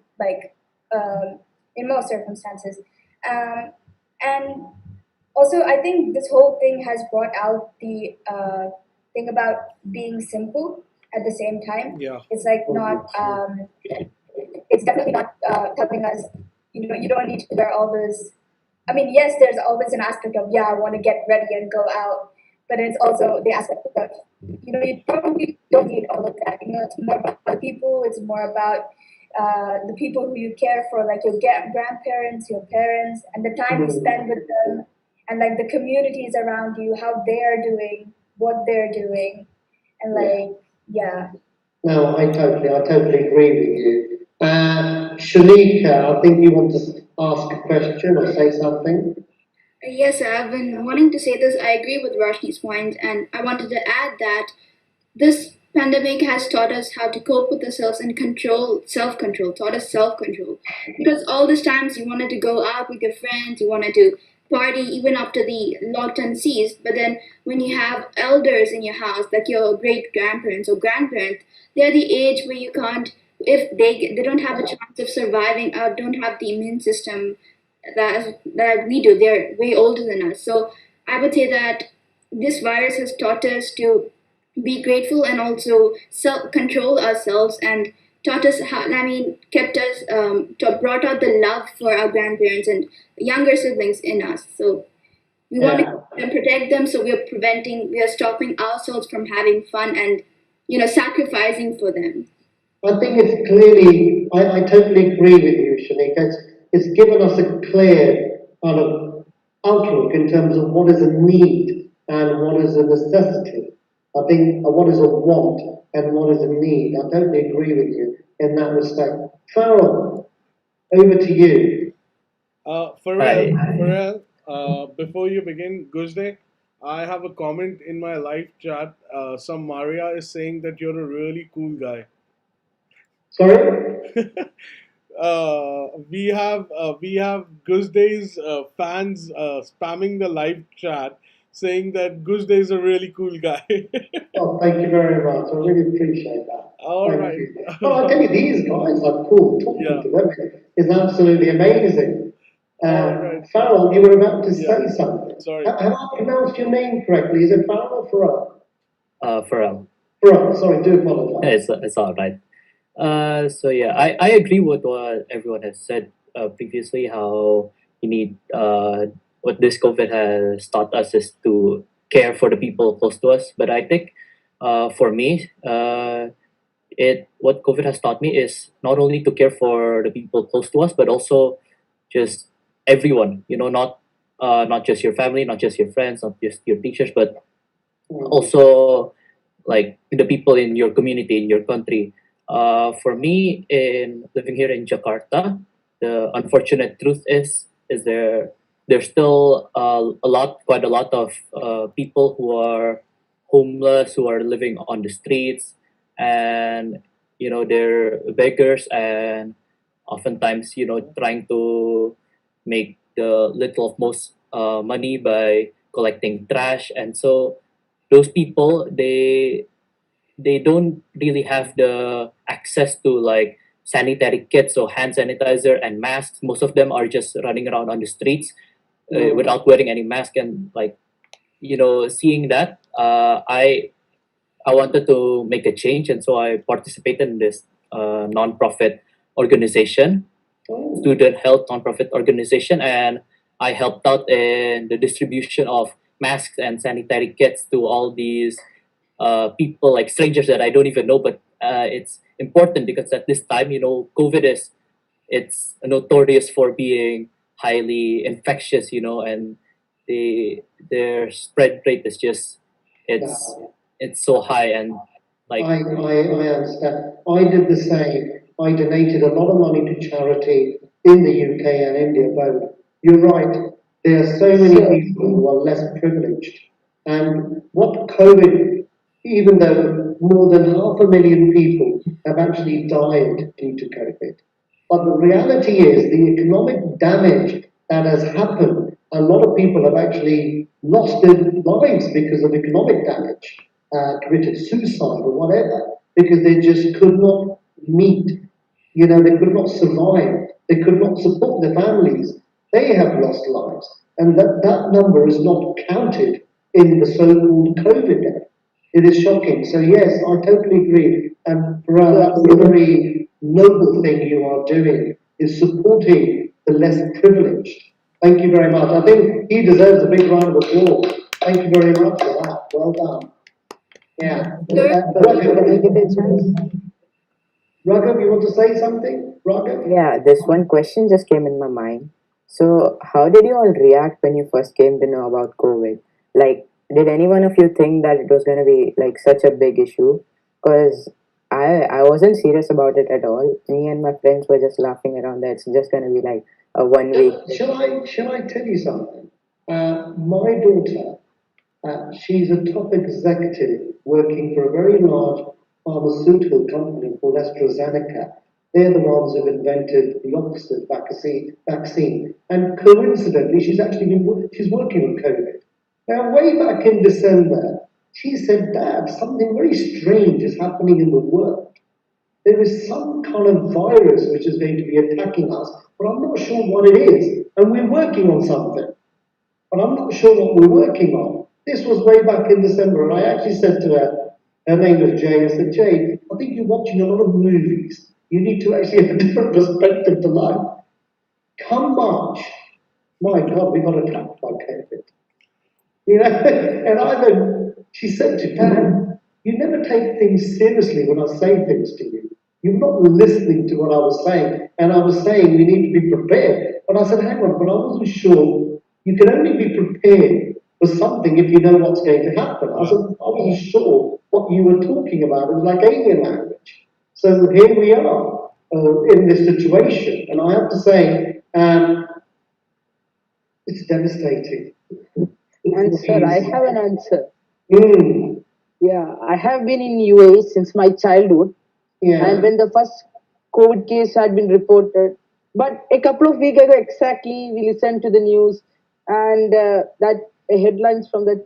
in most circumstances. And also, I think this whole thing has brought out the thing about being simple at the same time. Yeah. It's like not. It's definitely not telling us. You don't need to wear all this. I mean, yes, there's always an aspect of I want to get ready and go out, but it's also the aspect of you probably don't need all of that. It's more about the people. It's more about the people who you care for, like your grandparents, your parents, and the time you spend with them, and like the communities around you, how they are doing, what they're doing, and No, I totally agree with you. Shanika, I think you want to ask a question or say something. Yes, sir, I've been wanting to say this. I agree with Roshni's point, and I wanted to add that this pandemic has taught us how to cope with ourselves and taught us self control. Because all these times you wanted to go out with your friends, you wanted to party even after the lockdown ceased. But then when you have elders in your house, like your great grandparents or grandparents, they're the age where you can't, if they don't have a chance of surviving or don't have the immune system that we do. They're way older than us. So I would say that this virus has taught us to be grateful and also self control ourselves and taught us how. I mean, kept us brought out the love for our grandparents and younger siblings in us. So we want to protect them. So we are stopping ourselves from having fun and sacrificing for them. I think it's clearly, I totally agree with you, Shanika. It's given us a clear kind of outlook in terms of what is a need and what is a necessity. I think what is a want and what is a need. I totally agree with you in that respect. Farrell, over to you. Pharrell, before you begin, Guzde, I have a comment in my live chat. Some Maria is saying that you're a really cool guy. Sorry? We have Guzde's fans spamming the live chat saying that Guzde is a really cool guy. Oh, thank you very much. I really appreciate that. All thank right. you. Well, I tell you, these guys are cool. Talking to them is absolutely amazing. Right. Farrell, you were about to say something. Sorry. Have I pronounced your name correctly? Is it Farrell or Farrell? Pharrell. Farrell, sorry, do apologize. It's all right. So yeah, I agree with what everyone has said previously. How you need what this COVID has taught us is to care for the people close to us. But I think for me, what COVID has taught me is not only to care for the people close to us, but also just everyone. Not just your family, not just your friends, not just your teachers, but also like the people in your community, in your country. For me, in living here in Jakarta, the unfortunate truth is is there's still quite a lot of people who are homeless, who are living on the streets, and they're beggars, and oftentimes trying to make the little of most money by collecting trash. And so those people, they don't really have the access to like sanitary kits, so hand sanitizer and masks. Most of them are just running around on the streets without wearing any mask. And like seeing that, I wanted to make a change, and so I participated in this nonprofit organization, student health nonprofit organization, and I helped out in the distribution of masks and sanitary kits to all these people, like strangers that I don't even know. But it's important because at this time, COVID it's notorious for being highly infectious, and their spread rate is just it's so high. And like I understand. I did the same. I donated a lot of money to charity in the UK and India both. You're right. There are so many people who are less privileged. And what COVID, even though more than 500,000 people have actually died due to COVID, but the reality is the economic damage that has happened, a lot of people have actually lost their lives because of economic damage, committed suicide or whatever, because they just could not meet, they could not survive, they could not support their families. They have lost lives. And that number is not counted in the so-called COVID death. It is shocking. So yes, I totally agree. And Farah, that's a very noble thing you are doing, is supporting the less privileged. Thank you very much. I think he deserves a big round of applause. Thank you very much for that. Well done. Yeah. Raghav, you want to say something? Raghav? Yeah, this one question just came in my mind. So, how did you all react when you first came to know about COVID? Like, did any one of you think that it was going to be like such a big issue? Because I wasn't serious about it at all. Me and my friends were just laughing around that it's just going to be like a 1 week. Shall I tell you something? My daughter, she's a top executive working for a very large pharmaceutical company called AstraZeneca. They're the ones who've invented the Oxford vaccine. And coincidentally, she's working with COVID. Now, way back in December, she said, Dad, something very strange is happening in the world. There is some kind of virus which is going to be attacking us, but I'm not sure what it is. And we're working on something, but I'm not sure what we're working on. This was way back in December, and I actually said to her name was Jay, I said, Jay, I think you're watching a lot of movies. You need to actually have a different perspective to life. Come March, my God, we got attacked by COVID. And she said to Dad, you never take things seriously when I say things to you. You're not listening to what I was saying. And I was saying we need to be prepared. But I said, hang on, but I wasn't sure. You can only be prepared for something if you know what's going to happen. I said, I wasn't sure what you were talking about. It was like alien language. So here we are in this situation. And I have to say, it's devastating. And sir, I have an answer. Mm. Yeah, I have been in UAE since my childhood. Yeah. And when the first COVID case had been reported, but a couple of weeks ago exactly, we listened to the news and that headlines from that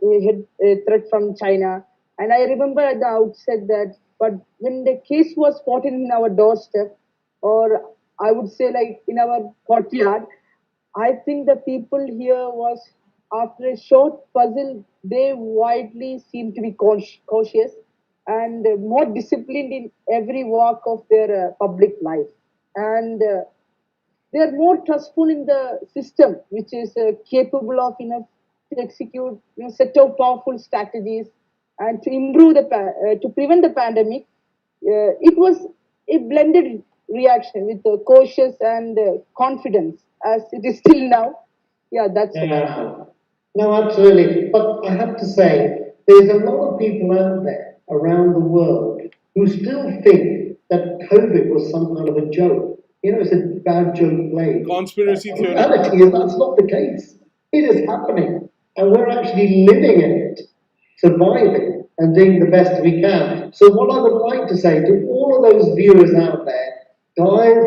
threat from China. And I remember at the outset that, but when the case was spotted in our doorstep, or I would say like in our courtyard, I think the people here was, after a short puzzle, they widely seem to be cautious and more disciplined in every walk of their public life. And they are more trustful in the system, which is capable of enough to execute set of powerful strategies and to improve to prevent the pandemic. It was a blended reaction with cautious and confidence, as it is still now. Yeah, that's Yeah. No, absolutely. But I have to say, there's a lot of people out there around the world who still think that COVID was some kind of a joke. It's a bad joke played. Conspiracy The theory. reality is that's not the case. It is happening, and we're actually living in it, surviving, and doing the best we can. So, what I would like to say to all of those viewers out there, guys,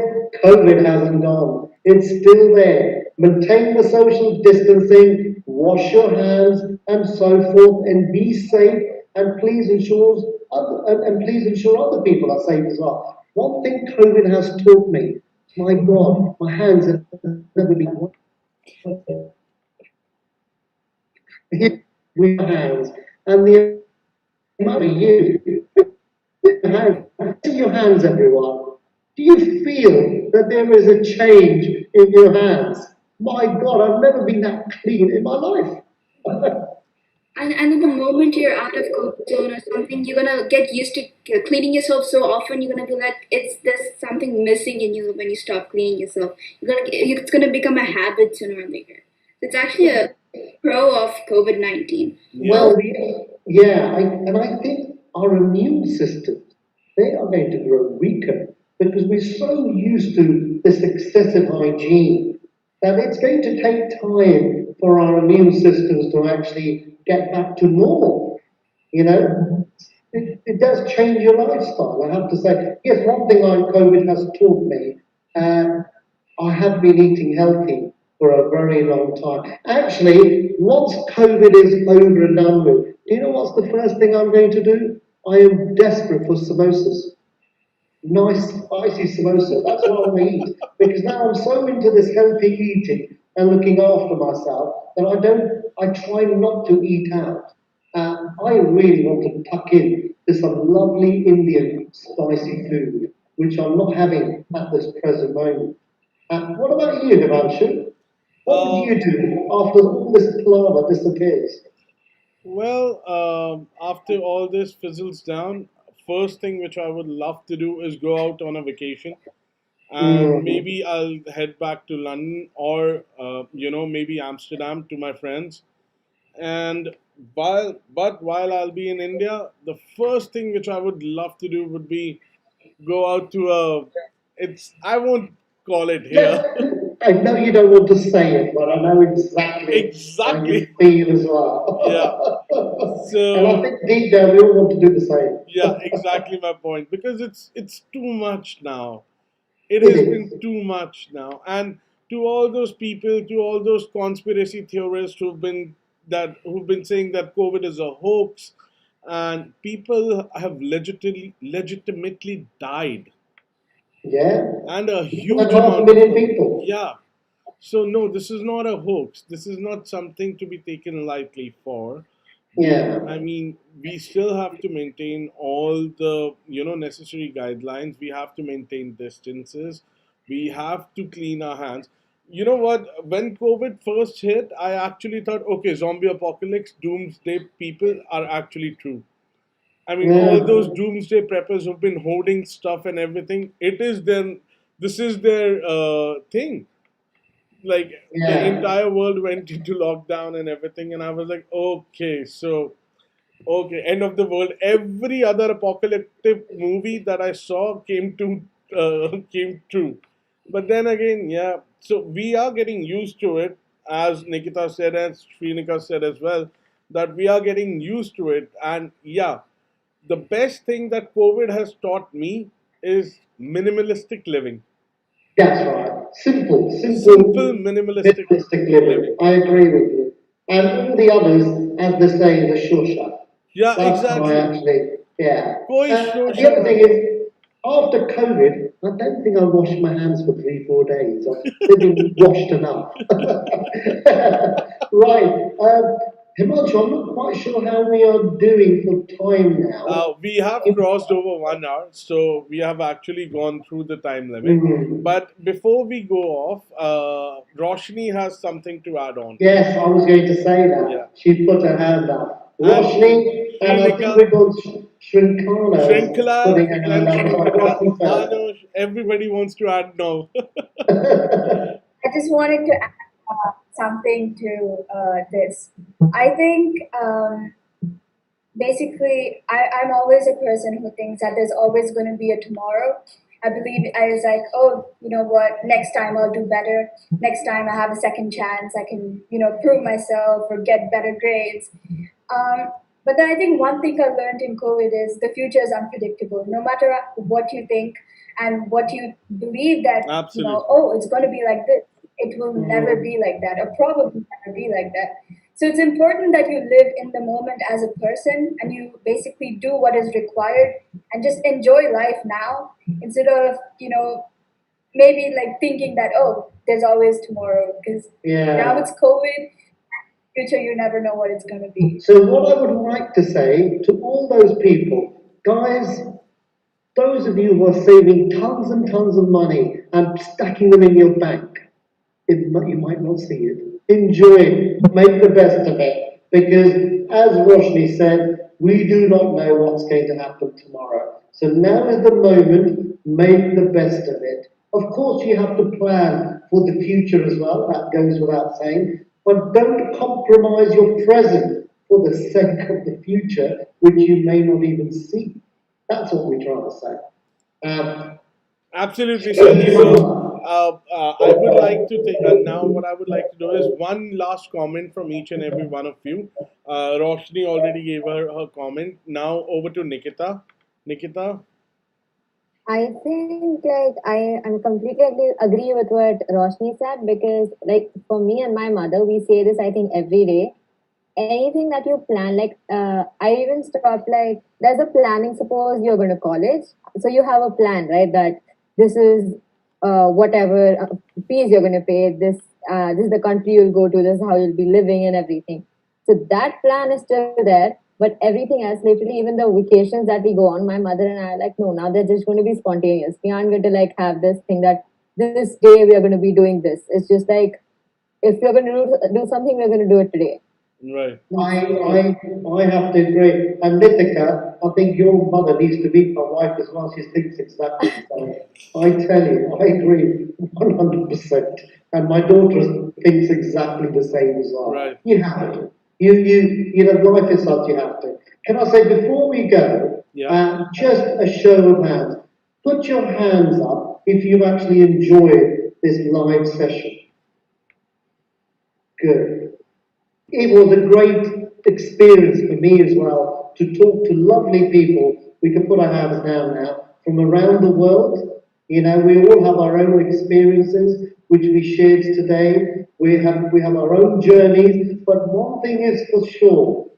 COVID hasn't gone. It's still there. Maintain the social distancing, wash your hands, and so forth, and be safe. And please ensure other people are safe as well. One thing COVID has taught me, my God, my hands have never been with hands, and the amount of you see your hands, everyone. Do you feel that there is a change in your hands? My God, I've never been that clean in my life. And in the moment you're out of comfort zone or something, you're gonna get used to cleaning yourself so often. You're gonna be like, there's something missing in you when you stop cleaning yourself. It's gonna become a habit sooner or later. It's actually a pro of COVID-19. Well, yeah, and I think our immune systems, they are going to grow weaker because we're so used to this excessive hygiene that it's going to take time for our immune systems to actually get back to normal. You know, it does change your lifestyle, I have to say. Yes, one thing like COVID has taught me, I have been eating healthy for a very long time. Actually, once COVID is over and done with, do you know what's the first thing I'm going to do? I am desperate for samosas. Nice spicy samosa. That's what I want to eat. Because now I'm so into this healthy eating and looking after myself that I try not to eat out. I really want to tuck in to some lovely Indian spicy food, which I'm not having at this present moment. What about you, Himanshu? What would you do after all this palaver disappears? Well, after all this fizzles down, first thing which I would love to do is go out on a vacation, and Mm. maybe I'll head back to London or maybe Amsterdam to my friends. And while I'll be in India, the first thing which I would love to do would be go out to a it's I won't call it here. Yeah, I know you don't want to say it, but I know exactly how you Exactly. feel as Yeah. well. And I So think deep down we all want to do the same. yeah, exactly my point, because it's too much now. It It has been is. too much now. And to all those people, to all those conspiracy theorists who've been saying that COVID is a hoax, and people have legitimately died, Yeah. and a More than huge half a amount of million them. people. Yeah. So no, this is not a hoax. This is not something to be taken lightly for. I Yeah. mean, we still have to maintain all the necessary guidelines. We have to maintain distances. We have to clean our hands. You know what? When COVID first hit, I actually thought, okay, zombie apocalypse, doomsday people are actually true. I mean, all those Yeah. doomsday preppers who've been hoarding stuff and everything, this is their thing. Like the Yeah. entire world went into lockdown and everything, and I was like, okay, so okay, end of the world. Every other apocalyptic movie that I saw came true. But then again, yeah. So we are getting used to it, as Nikita said, as Srinika said as well, that we are getting used to it. And yeah, the best thing that COVID has taught me is minimalistic living. That's right. Simple, Simple, minimalistic minimalistic living. living. I agree with you. And all the others, as they say, is a sure shot. Yeah, That's how I exactly. actually, yeah. Koi The other shosha. thing is, after COVID, I don't think I washed my hands for 3, 4 days. They've been washed enough. Right. Himanshu, I'm not quite sure how we are doing for time now. We have crossed over 1 hour, so we have actually gone through the time limit. Mhm. But before we go off, Roshni has something to add on. Yes, I was going to say Yeah. that. She put her hand up. And Roshni, and I think Srinika, we've got Shrinkana is Shrinkala, putting her then hand up. So I Shrinika, can't see her. Anush, everybody wants to add now. I just wanted to add something to this. I think basically I'm always a person who thinks that there's always going to be a tomorrow. I believe I was like, oh, you know what, next time I'll do better. Next time I have a second chance, I can, prove myself or get better grades. But then I think one thing I learned in COVID is the future is unpredictable. No matter what you think and what you believe that, Absolutely. oh, it's going to be like this, it will never be like that, or probably never be like that. So it's important that you live in the moment as a person and you basically do what is required and just enjoy life now instead of, maybe like thinking that, oh, there's always tomorrow, because now Yeah. it's COVID, future, you never know what it's going to be. So what I would like to say to all those people, guys, those of you who are saving tons and tons of money and stacking them in your bank, you might not see it. Enjoy it. Make the best of it. Because as Roshni said, we do not know what's going to happen tomorrow. So now is the moment. Make the best of it. Of course, you have to plan for the future as well. That goes without saying. But don't compromise your present for the sake of the future, which you may not even see. That's what we're trying to say. Absolutely, Sandy. So, I would like to take now. What I would like to do is one last comment from each and every one of you. Roshni already gave her comment. Now over to Nikita. Nikita. I think like I'm completely agree with what Roshni said, because like for me and my mother, we say this I think every day. Anything that you plan, like I even stopped, like there's a planning. Suppose you're going to college, so you have a plan, right? That this is whatever fees you're going to pay. This is the country you'll go to. This is how you'll be living and everything. So that plan is still there, but everything else, literally, even the vacations that we go on, my mother and I are like, no, now they're just going to be spontaneous. We aren't going to like have this thing that this day we are going to be doing this. It's just like if you're going to do something, we're going to do it today. Right. I have to agree. And Nithika, I think your mother needs to meet my wife as well. She thinks exactly the same. I tell you, I agree 100%. And my daughter thinks exactly the same as well. Right. You have to. Life is such, you have to. Can I say, before we go, Yeah. just a show of hands. Put your hands up if you've actually enjoyed this live session. Good. It was a great experience for me as well to talk to lovely people. We can put our hands down now from around the world. We all have our own experiences which we shared today. We have our own journeys, but one thing is for sure.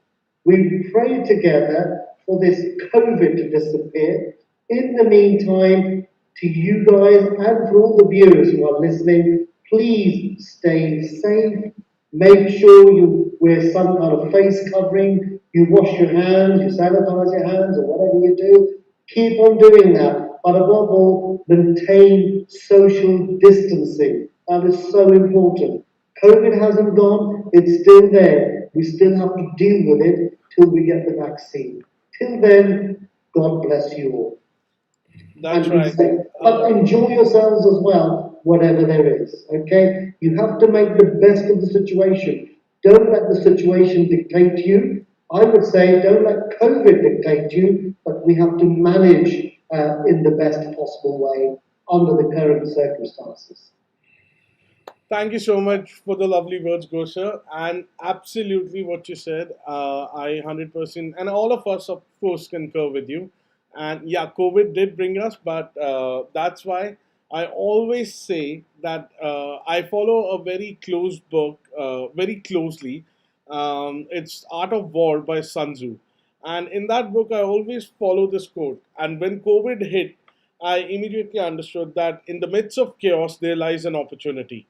We pray together for this COVID to disappear. In the meantime, to you guys and for all the viewers who are listening, please stay safe. Make sure you wear some kind of face covering, you wash your hands, you sanitize your hands, or whatever you do. Keep on doing that. But above all, maintain social distancing. That is so important. COVID hasn't gone, it's still there. We still have to deal with it till we get the vaccine. Till then, God bless you all. That's And be right. safe. But enjoy yourselves as well, whatever there is. Okay? You have to make the best of the situation. Don't let the situation dictate you. I would say don't let COVID dictate you, but we have to manage in the best possible way under the current circumstances. Thank you so much for the lovely words, Gosha. And absolutely what you said, I 100%, and all of us, of course, concur with you. And yeah, COVID did bring us, but that's why I always say that I follow a very close book, very closely. It's Art of War by Sun Tzu. And in that book, I always follow this quote. And when COVID hit, I immediately understood that in the midst of chaos, there lies an opportunity.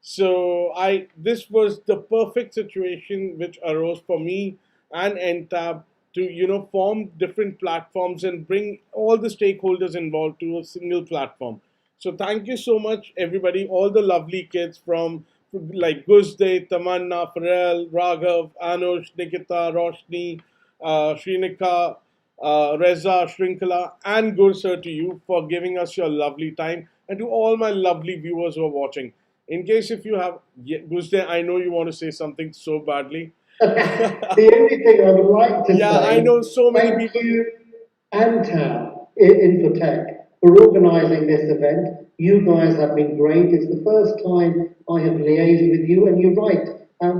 So I this was the perfect situation which arose for me and Entab to form different platforms and bring all the stakeholders involved to a single platform. So thank you so much everybody, all the lovely kids from like Guzde, Tamanna, Pharrell, Raghav, Anush, Nikita, Roshni, Shrinika, Reza, Shrinkala, and Gursar to you for giving us your lovely time, and to all my lovely viewers who are watching. In case if you have, yeah, Guzde, I know you want to say something so badly. The only thing I would like to Yeah, I say, know so many thank people. you, Antab, Infotech, for organising this event. You guys have been great. It's the first time I have liaised with you, and you're right.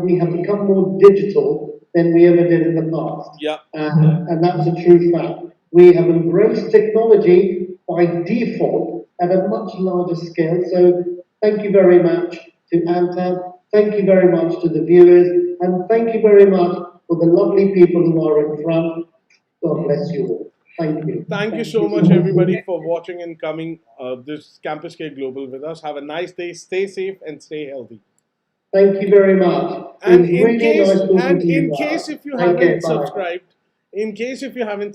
We have become more digital than we ever did in the past. Yeah. And that's a true fact. We have embraced technology by default at a much larger scale. So thank you very much to Antab. Thank you very much to the viewers. And thank you very much for the lovely people who are in front. God bless you all. Thank you. Thank you so much, everybody, for watching and coming this CampusCare Global with us. Have a nice day. Stay safe and stay healthy. Thank you very much. And It was really nice talking to you guys. if you Okay, haven't bye.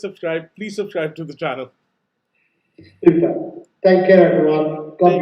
subscribed, please subscribe to the channel. Super. Take care, everyone. God bless.